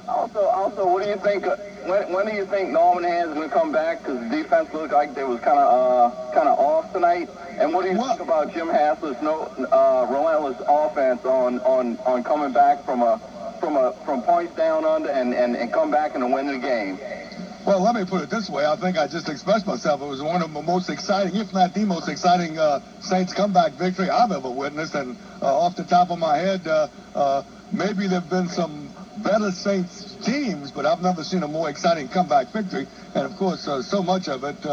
also, what do you think? When do you think Norman Hand's going to come back? Because the defense looked like they was kind of off tonight. And what do you think about Jim Haslett's relentless offense on coming back from points down under and come back and win the game? Well, let me put it this way. I think I just expressed myself. It was one of the most exciting, if not the most exciting, Saints comeback victory I've ever witnessed. And off the top of my head, maybe there have been some better Saints teams, but I've never seen a more exciting comeback victory. And, of course, so much of it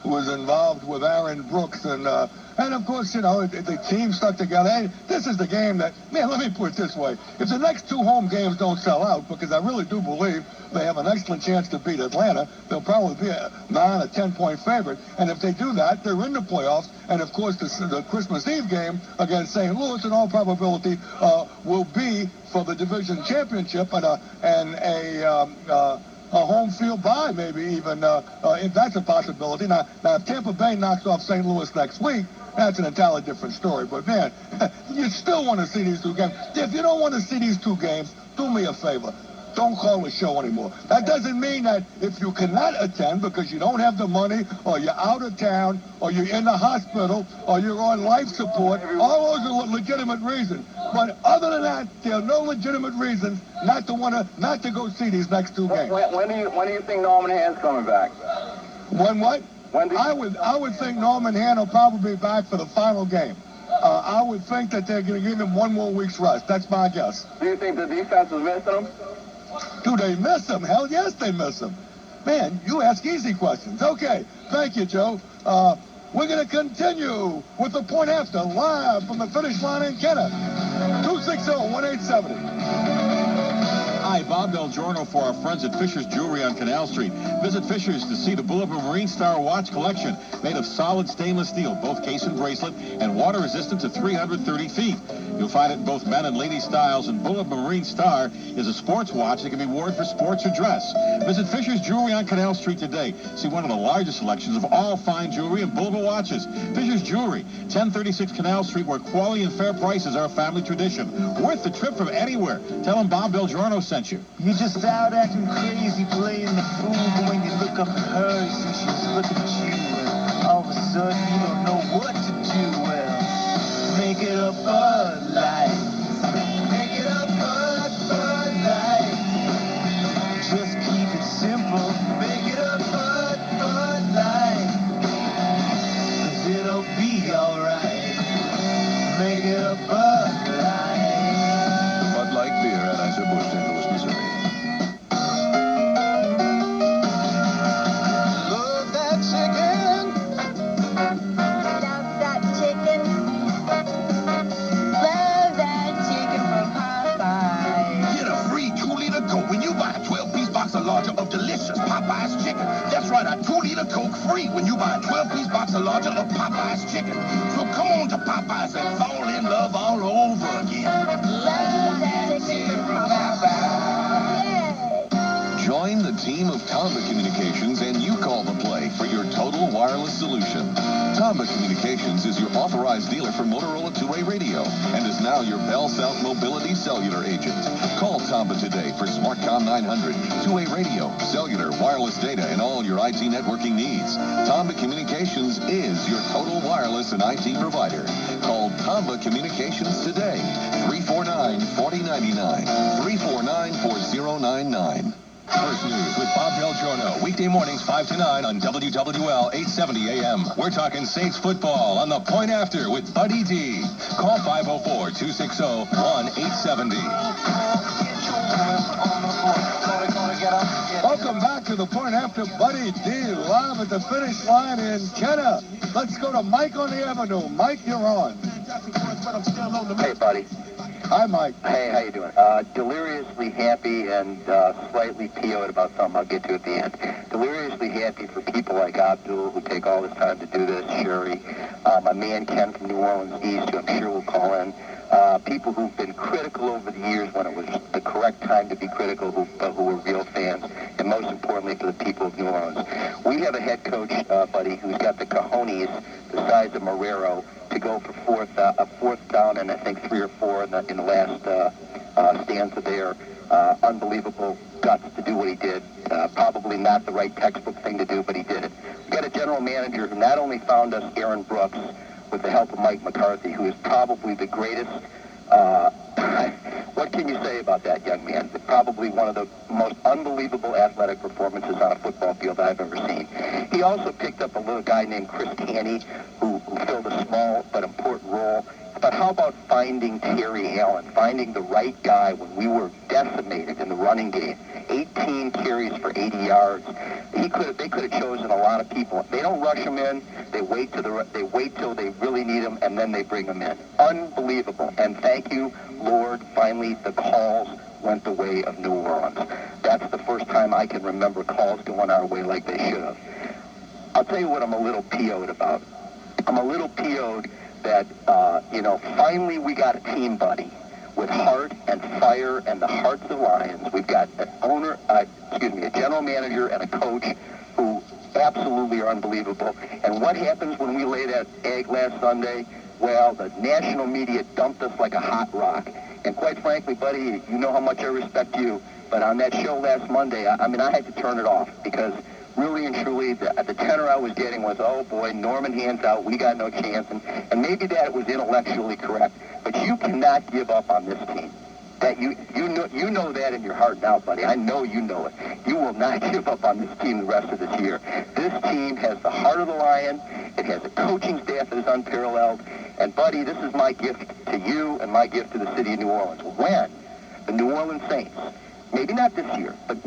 was involved with Aaron Brooks. And of course, the team stuck together. Hey, this is the game that, man, let me put it this way. If the next 2 home games don't sell out, because I really do believe they have an excellent chance to beat Atlanta, they'll probably be a 9 or 10-point favorite. And if they do that, they're in the playoffs. And, of course, the Christmas Eve game against St. Louis, in all probability, will be for the division championship and a home field bye, maybe even, if that's a possibility. Now, if Tampa Bay knocks off St. Louis next week, that's an entirely different story. But, man, you still want to see these 2 games. If you don't want to see these 2 games, do me a favor. Don't call the show anymore. That doesn't mean that if you cannot attend because you don't have the money, or you're out of town, or you're in the hospital, or you're on life support, all those are legitimate reasons. But other than that, there are no legitimate reasons not to go see these next 2 games. When do you think Norman Hand's coming back? When what? I would think Norman Hand will probably be back for the final game. I would think that they're going to give him 1 more week's rest. That's my guess. Do you think the defense is missing him? Do they miss him? Hell yes, they miss him. Man, you ask easy questions. Okay, thank you, Joe. We're going to continue with the point after, live from the finish line in Kenner. 260-1870. Hi, Bob Del Giorno for our friends at Fisher's Jewelry on Canal Street. Visit Fisher's to see the Boulevard Marine Star watch collection made of solid stainless steel, both case and bracelet, and water resistant to 330 feet. You'll find it in both men and lady styles, and Boulevard Marine Star is a sports watch that can be worn for sports or dress. Visit Fisher's Jewelry on Canal Street today. See one of the largest selections of all fine jewelry and Boulevard watches. Fisher's Jewelry, 1036 Canal Street, where quality and fair prices are a family tradition. Worth the trip from anywhere. Tell them Bob Del Giorno sent you. You're just out acting crazy, playing the fool, but when you look up at her, you see she's looking at you, and all of a sudden you don't know what to do. Well, make it a Bud Light. Make it a Bud Light. free when you buy a 12-piece box of larger of Popeye's chicken. So come on to Popeye's and fall in love all over again. Love that chicken from Join the team of Tamba Communications and you call the play for your total wireless solution. Tamba Communications is your authorized dealer for Motorola two-way radio and is now your Bell South Mobility cellular agent. Call Tamba today for SmartCom 900, two-way radio, cellular, wireless data, and all your IT networking needs. Tamba Communications is your total wireless and IT provider. Call Tamba Communications today, 349-4099, 349-4099. First News with Bob Del Giorno. Weekday mornings 5 to 9 on WWL 870 AM. We're talking Saints football on the Point After with BuddyD. Call 504-260-1870. Welcome back to the Point After BuddyD, live at the finish line in Kenna. Let's go to Mike on the Avenue. Mike, you're on. Hey, buddy. Hi, Mike. Hey, how you doing? Deliriously happy and slightly PO'd about something I'll get to at the end. Deliriously happy for people like Abdul, who take all this time to do this, Sherry, my man Ken from New Orleans East, who I'm sure will call in, people who've been critical over the years when it was the correct time to be critical, but who were real fans, and most importantly for the people of New Orleans. We have a head coach, buddy, who's got the cojones the size of Marrero to go for a fourth down and I think 3 or 4 in the last stanza there. Unbelievable guts to do what he did. Probably not the right textbook thing to do, but he did it. We got a general manager who not only found us Aaron Brooks with the help of Mike McCarthy, who is probably the greatest. What can you say about that young man? Probably one of the most unbelievable athletic performances on a football field I've ever seen. He also picked up a little guy named Chris Canny, who filled a small but important role. But how about finding Terry Allen, finding the right guy when we were decimated in the running game? 18 carries for 80 yards. They could have chosen a lot of people. They don't rush them in. They wait till they really need them, and then they bring them in. Unbelievable. And thank you, Lord. Finally, the calls went the way of New Orleans. That's the first time I can remember calls going our way like they should have. I'll tell you what I'm a little PO'd about. I'm a little PO'd that, finally we got a team, buddy, with heart and fire and the hearts of lions. We've got a general manager and a coach who absolutely are unbelievable. And what happens when we lay that egg last Sunday? Well, the national media dumped us like a hot rock. And quite frankly, buddy, you know how much I respect you. But on that show last Monday, I had to turn it off because really and truly, the tenor I was getting was, oh boy, Norman hands out, we got no chance. And maybe that was intellectually correct. But you cannot give up on this team. That you know that in your heart now, buddy. I know you know it. You will not give up on this team the rest of this year. This team has the heart of the lion. It has a coaching staff that is unparalleled. And, buddy, this is my gift to you and my gift to the city of New Orleans. When the New Orleans Saints, maybe not this year, but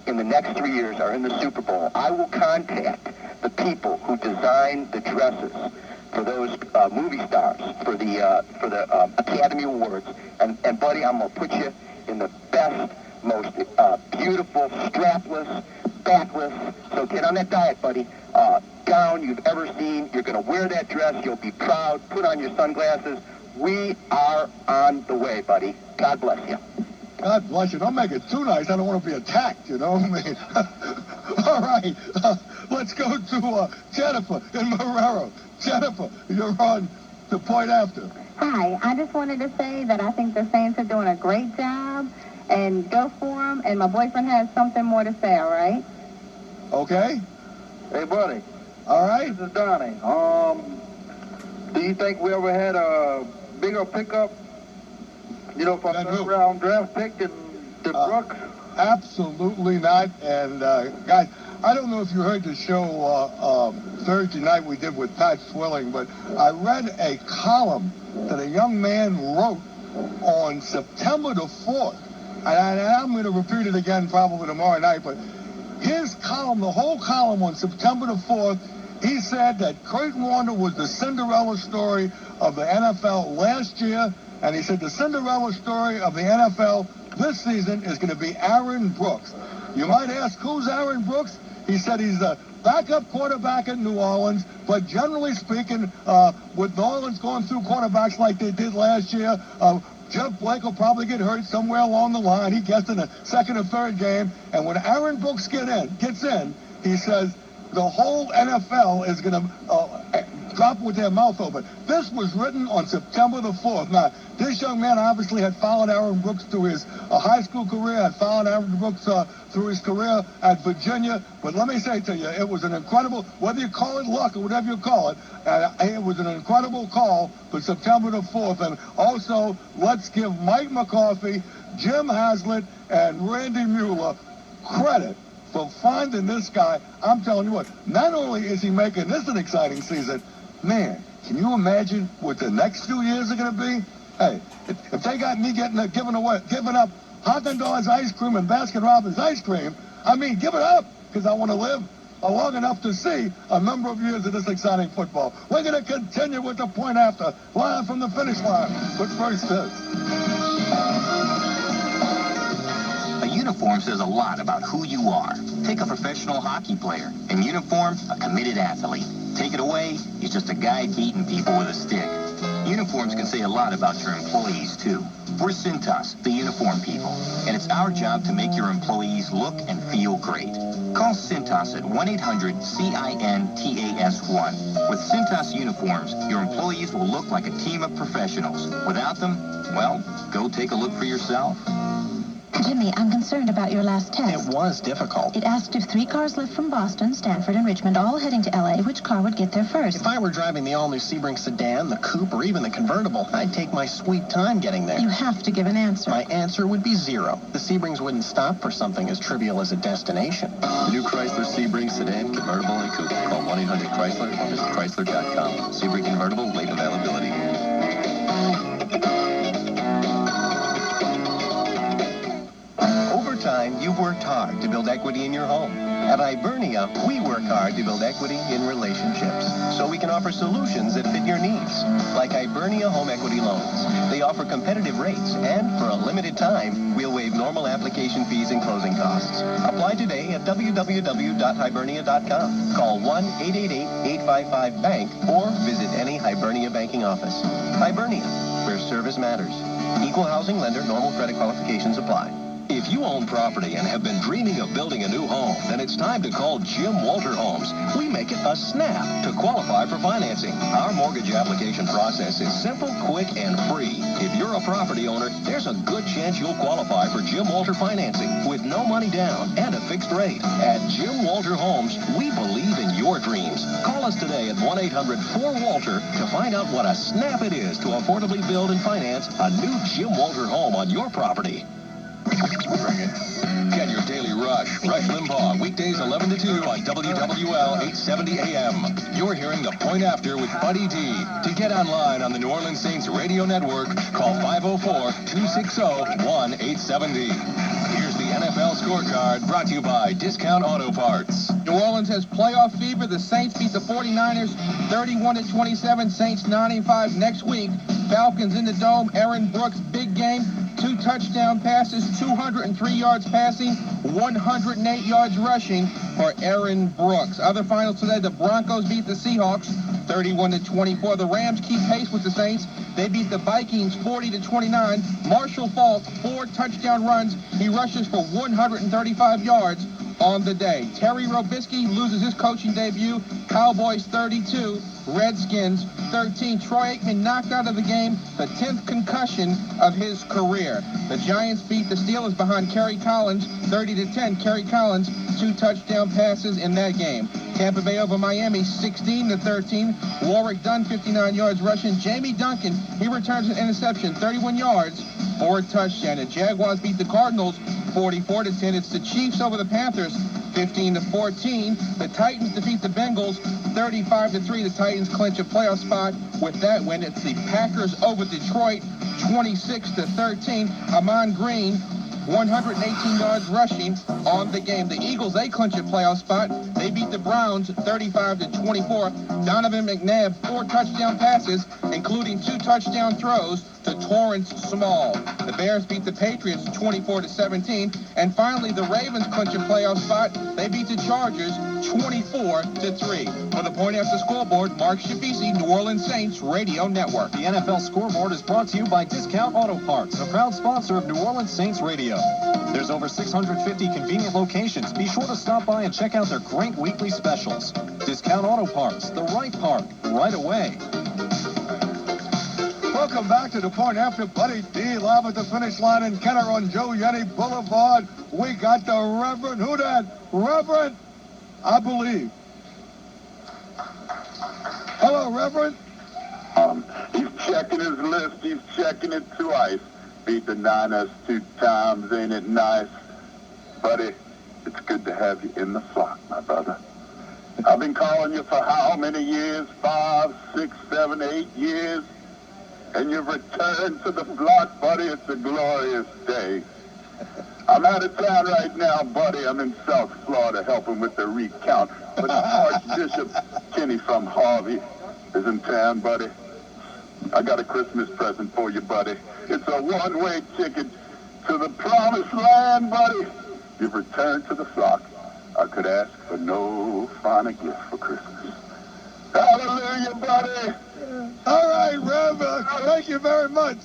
in the next 3 years are in the Super Bowl, I will contact the people who designed the dresses for those movie stars for the Academy Awards, and buddy, I'm gonna put you in the best, most beautiful, strapless, backless. So get on that diet, buddy. Gown you've ever seen. You're gonna wear that dress. You'll be proud. Put on your sunglasses. We are on the way, buddy. God bless you. God bless you. Don't make it too nice. I don't want to be attacked, All right. Let's go to Jennifer in Marrero. Jennifer, you're on the Point After. Hi. I just wanted to say that I think the Saints are doing a great job, and go for them. And my boyfriend has something more to say, all right? Okay. Hey, buddy. All right. This is Donnie. Do you think we ever had a bigger pickup? For a third-round draft pick than Brooks? Absolutely not. And, guys, I don't know if you heard the show Thursday night we did with Pat Swilling, but I read a column that a young man wrote on September the 4th. And I'm going to repeat it again probably tomorrow night, but his column, the whole column on September the 4th, he said that Kurt Warner was the Cinderella story of the NFL last year. And he said the Cinderella story of the NFL this season is going to be Aaron Brooks. You might ask, who's Aaron Brooks? He said he's the backup quarterback in New Orleans, but generally speaking, with New Orleans going through quarterbacks like they did last year, Jeff Blake will probably get hurt somewhere along the line. He gets in the second or third game, and when Aaron Brooks gets in, he says the whole NFL is going to drop with their mouth open. This was written on September the 4th. Now, this young man obviously had followed Aaron Brooks through his high school career, had followed Aaron Brooks through his career at Virginia. But let me say to you, it was an incredible, whether you call it luck or whatever you call it, it was an incredible call for September the 4th. And also, let's give Mike McCarthy, Jim Haslett, and Randy Mueller credit for finding this guy. I'm telling you what, not only is he making this an exciting season, man, can you imagine what the next 2 years are going to be? Hey, if they got me giving up Haagen-Dazs ice cream and Baskin-Robbins ice cream, I mean, give it up, because I want to live long enough to see a number of years of this exciting football. We're going to continue with the point after, live from the finish line. But first this. A uniform says a lot about who you are. Take a professional hockey player. In uniform, a committed athlete. Take it away, he's just a guy beating people with a stick. Uniforms can say a lot about your employees, too. We're Cintas, the uniform people, and it's our job to make your employees look and feel great. Call Cintas at 1-800-CINTAS1. With Cintas uniforms, your employees will look like a team of professionals. Without them, well, go take a look for yourself. Jimmy, I'm concerned about your last test. It was difficult. It asked if 3 cars left from Boston, Stanford, and Richmond, all heading to L.A., which car would get there first. If I were driving the all-new Sebring sedan, the coupe, or even the convertible, I'd take my sweet time getting there. You have to give an answer. My answer would be 0. The Sebrings wouldn't stop for something as trivial as a destination. The new Chrysler Sebring sedan, convertible, and coupe. Call 1-800-CHRYSLER or visit Chrysler.com. Sebring convertible, late availability. Time, you've worked hard to build equity in your home. At Hibernia, we work hard to build equity in relationships, so we can offer solutions that fit your needs, like Hibernia Home Equity Loans. They offer competitive rates, and for a limited time, we'll waive normal application fees and closing costs. Apply today at www.hibernia.com. Call 1-888-855-BANK or visit any Hibernia banking office. Hibernia, where service matters. Equal housing lender, normal credit qualifications apply. If you own property and have been dreaming of building a new home, then it's time to call Jim Walter Homes. We make it a snap to qualify for financing. Our mortgage application process is simple, quick, and free. If you're a property owner, there's a good chance you'll qualify for Jim Walter financing with no money down and a fixed rate. At Jim Walter Homes, we believe in your dreams. Call us today at 1-800-4WALTER to find out what a snap it is to affordably build and finance a new Jim Walter home on your property. Bring it. Get your daily rush. Rush Limbaugh, weekdays 11 to 2 on WWL 870 AM. You're hearing The Point After with BuddyD. To get online on the New Orleans Saints radio network, call 504-260-1870. Here's the NFL scorecard brought to you by Discount Auto Parts. New Orleans has playoff fever. The Saints beat the 49ers 31-27. Saints 9-5 next week. Falcons in the Dome. Aaron Brooks, big game. 2 touchdown passes, 203 yards passing, 108 yards rushing for Aaron Brooks. Other finals today, the Broncos beat the Seahawks 31-24. The Rams keep pace with the Saints. They beat the Vikings 40-29. Marshall Faulk, 4 touchdown runs. He rushes for 135 yards on the day. Terry Robisky loses his coaching debut. Cowboys 32, Redskins 13. Troy Aikman knocked out of the game, the 10th concussion of his career. The Giants beat the Steelers behind Kerry Collins 30-10. Kerry Collins, 2 touchdown passes in that game. Tampa Bay over Miami 16-13. Warwick Dunn 59 yards rushing. Jamie Duncan, he returns an interception, 31 yards for a touchdown. The Jaguars beat the Cardinals 44-10. It's the Chiefs over the Panthers 15-14. The Titans defeat the Bengals 35-3. The Titans clinch a playoff spot with that win. It's the Packers over Detroit 26-13. Amon Green, 118 yards rushing on the game. The Eagles, they clinch a playoff spot. They beat the Browns 35-24. Donovan McNabb, 4 touchdown passes, including 2 touchdown throws to Torrance Small. The Bears beat the Patriots 24-17. And finally, the Ravens clinch a playoff spot. They beat the Chargers 24-3. For the Point After Scoreboard, Marc Chifici, New Orleans Saints Radio Network. The NFL Scoreboard is brought to you by Discount Auto Parts, a proud sponsor of New Orleans Saints Radio. There's over 650 convenient locations. Be sure to stop by and check out their great weekly specials. Discount Auto Parts, the right part, right away. Welcome back to the Point After. BuddyD live at the finish line in Kenner on Joe Yenny Boulevard. We got the Reverend. Who that? Reverend, I believe. Hello, Reverend. He's checking his list. He's checking it twice. Beat the Niners 2 times. Ain't it nice? Buddy, it's good to have you in the flock, my brother. I've been calling you for how many years? 5, 6, 7, 8 years? And you've returned to the flock, buddy. It's a glorious day. I'm out of town right now, buddy. I'm in South Florida helping with the recount. But Archbishop Kenny from Harvey is in town, buddy. I got a Christmas present for you, buddy. It's a one-way ticket to the promised land, buddy. You've returned to the flock. I could ask for no finer gift for Christmas. Hallelujah, buddy. All right, Rev. Thank you very much.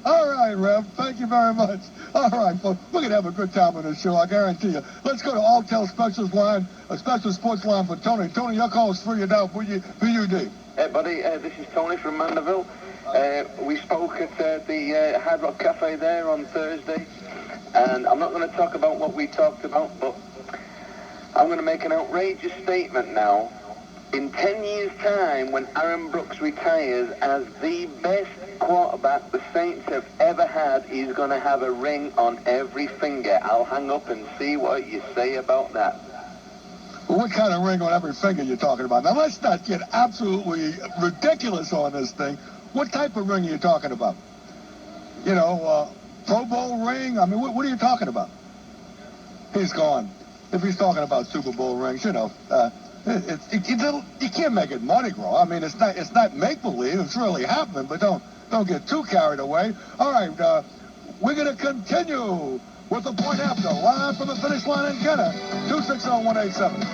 All right, Rev. Thank you very much. All right, folks. We're going to have a good time on this show, I guarantee you. Let's go to Alltel Specials line, a special sports line for Tony. Tony, your call is free now for you, BuddyD. Hey, buddy. This is Tony from Mandeville. We spoke at the Hard Rock Cafe there on Thursday. And I'm not going to talk about what we talked about, but I'm going to make an outrageous statement now. In 10 years' time, when Aaron Brooks retires as the best quarterback the Saints have ever had, he's going to have a ring on every finger. I'll hang up and see what you say about that. Well, what kind of ring on every finger you're talking about? Now, let's not get absolutely ridiculous on this thing. What type of ring are you talking about? You know, Pro Bowl ring? I mean, what are you talking about? He's gone. If he's talking about Super Bowl rings, you know, you can't make it Mardi Gras. I mean, it's not make-believe. It's really happening, but don't get too carried away. All right, we're going to continue with the Point After, live from the finish line in Kenner, 260-187.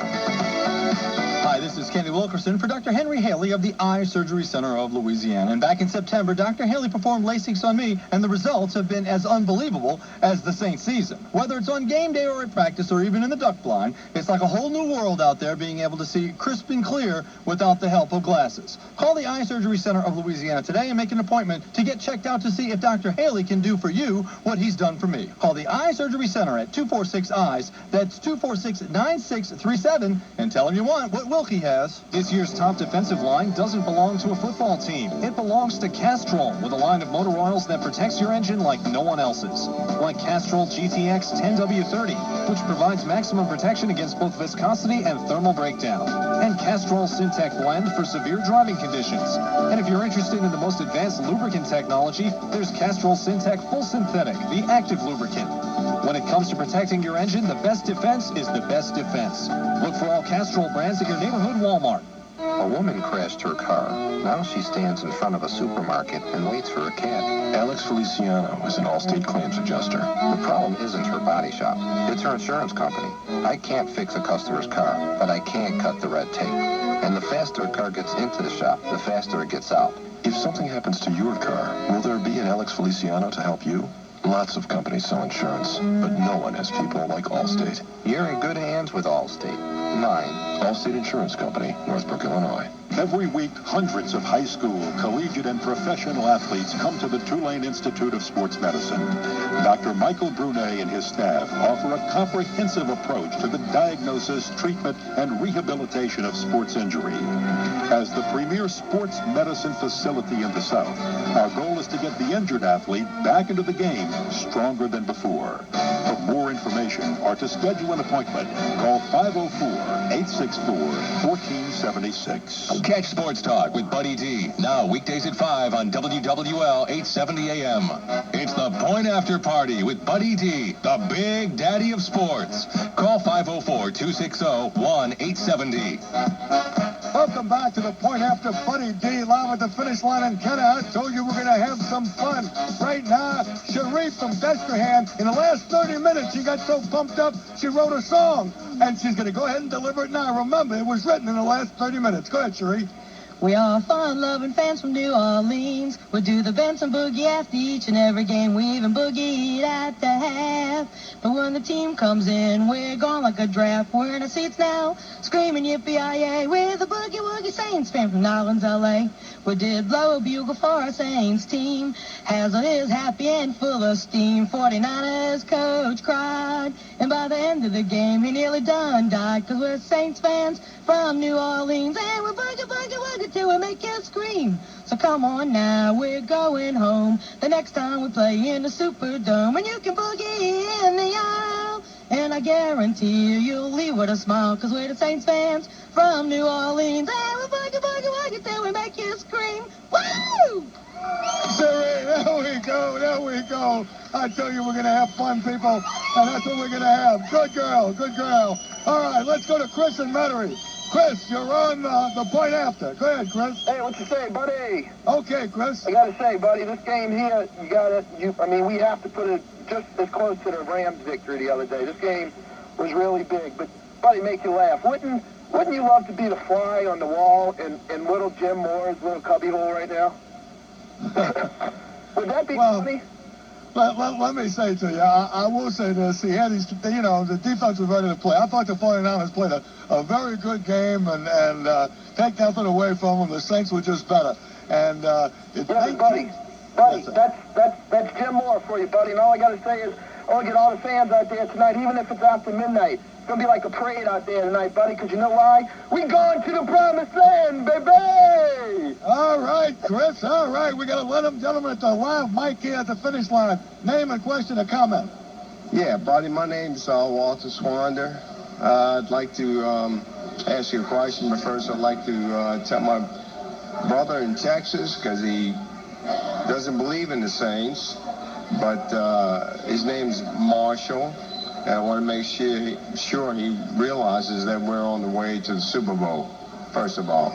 Hi, this is Kenny Wilkerson for Dr. Henry Haley of the Eye Surgery Center of Louisiana. And back in September, Dr. Haley performed LASIK on me, and the results have been as unbelievable as the Saints season. Whether it's on game day or at practice or even in the duck blind, it's like a whole new world out there being able to see crisp and clear without the help of glasses. Call the Eye Surgery Center of Louisiana today and make an appointment to get checked out to see if Dr. Haley can do for you what he's done for me. Call the Eye Surgery Center at 246-EYES. That's 246-9637, and tell him you want what Wilkie has. This year's top defensive line doesn't belong to a football team. It belongs to Castrol, with a line of motor oils that protects your engine like no one else's. Like Castrol GTX 10W30, which provides maximum protection against both viscosity and thermal breakdown. And Castrol Syntec Blend for severe driving conditions. And if you're interested in the most advanced lubricant technology, there's Castrol Syntec Full Synthetic, the active lubricant. When it comes to protecting your engine, the best defense is the best defense. Look for all Castrol brands at your neighborhood Walmart. A woman crashed her car. Now she stands in front of a supermarket and waits for a cab. Alex Feliciano is an Allstate claims adjuster. The problem isn't her body shop. It's her insurance company. I can't fix a customer's car, but I can cut the red tape. And the faster a car gets into the shop, the faster it gets out. If something happens to your car, will there be an Alex Feliciano to help you? Lots of companies sell insurance, but no one has people like Allstate. You're in good hands with Allstate. 9, Allstate Insurance Company, Northbrook, Illinois. Every week, hundreds of high school, collegiate, and professional athletes come to the Tulane Institute of Sports Medicine. Dr. Michael Brunet and his staff offer a comprehensive approach to the diagnosis, treatment, and rehabilitation of sports injury. As the premier sports medicine facility in the South, our goal is to get the injured athlete back into the game stronger than before. For more information or to schedule an appointment, call 504-864-1476. Catch Sports Talk with BuddyD, now weekdays at 5 on WWL 870 AM. It's the Point After Party with BuddyD, the big daddy of sports. Call 504-260-1870. Welcome back to the point after BuddyD live at the finish line. And Kenny, I told you we're going to have some fun. Right now, Sharif from Destrehan, in the last 30 minutes, she got so pumped up, she wrote a song. And she's going to go ahead and deliver it now. Remember, it was written in the last 30 minutes. Go ahead, Sharif. We are fun-loving fans from New Orleans. We do the Benson Boogie after each and every game. We even boogied at the half. But when the team comes in, we're gone like a draft. We're in our seats now, screaming yippee-yi-yay. We're the boogie-woogie Saints fan from New Orleans, L.A. We did blow a bugle for our Saints team. Hazard is happy and full of steam. 49ers coach cried. And by the end of the game, he nearly done died. 'Cause we're Saints fans from New Orleans. And we're boogie-woogie till we make you scream. So come on now, we're going home. The next time we play in the Superdome. And you can boogie in the aisle. And I guarantee you'll leave with a smile. 'Cause we're the Saints fans from New Orleans. And we're boogie-woogie till we make you scream. Woo! There we go, there we go. I tell you, we're going to have fun, people, and that's what we're going to have. Good girl, good girl. All right, let's go to Chris and Metairie. Chris, you're on the point after. Go ahead, Chris. Hey, what you say, buddy? Okay, Chris. I got to say, buddy, this game here, we have to put it just as close to the Rams victory the other day. This game was really big, but, buddy, make you laugh. Wouldn't you love to be the fly on the wall in little Jim Moore's little cubbyhole right now? Would that be funny? Let me say to you, I will say this. He had these, the defense was ready to play. I thought the 49ers played a very good game and take nothing away from them. The Saints were just better. And buddy, that's Jim Moore for you, buddy. And all I got to say is, I want to get all the fans out there tonight, even if it's after midnight. It's going to be like a parade out there tonight, buddy, because you know why? We going to the promised land, baby! All right, Chris, all right. We got to let them, gentlemen, at the live mic here at the finish line. Name and question or comment. Yeah, buddy, my name's Walter Swander. I'd like to ask you a question, but first I'd like to tell my brother in Texas, because he doesn't believe in the Saints, but his name's Marshall. And I want to make sure he realizes that we're on the way to the Super Bowl, first of all.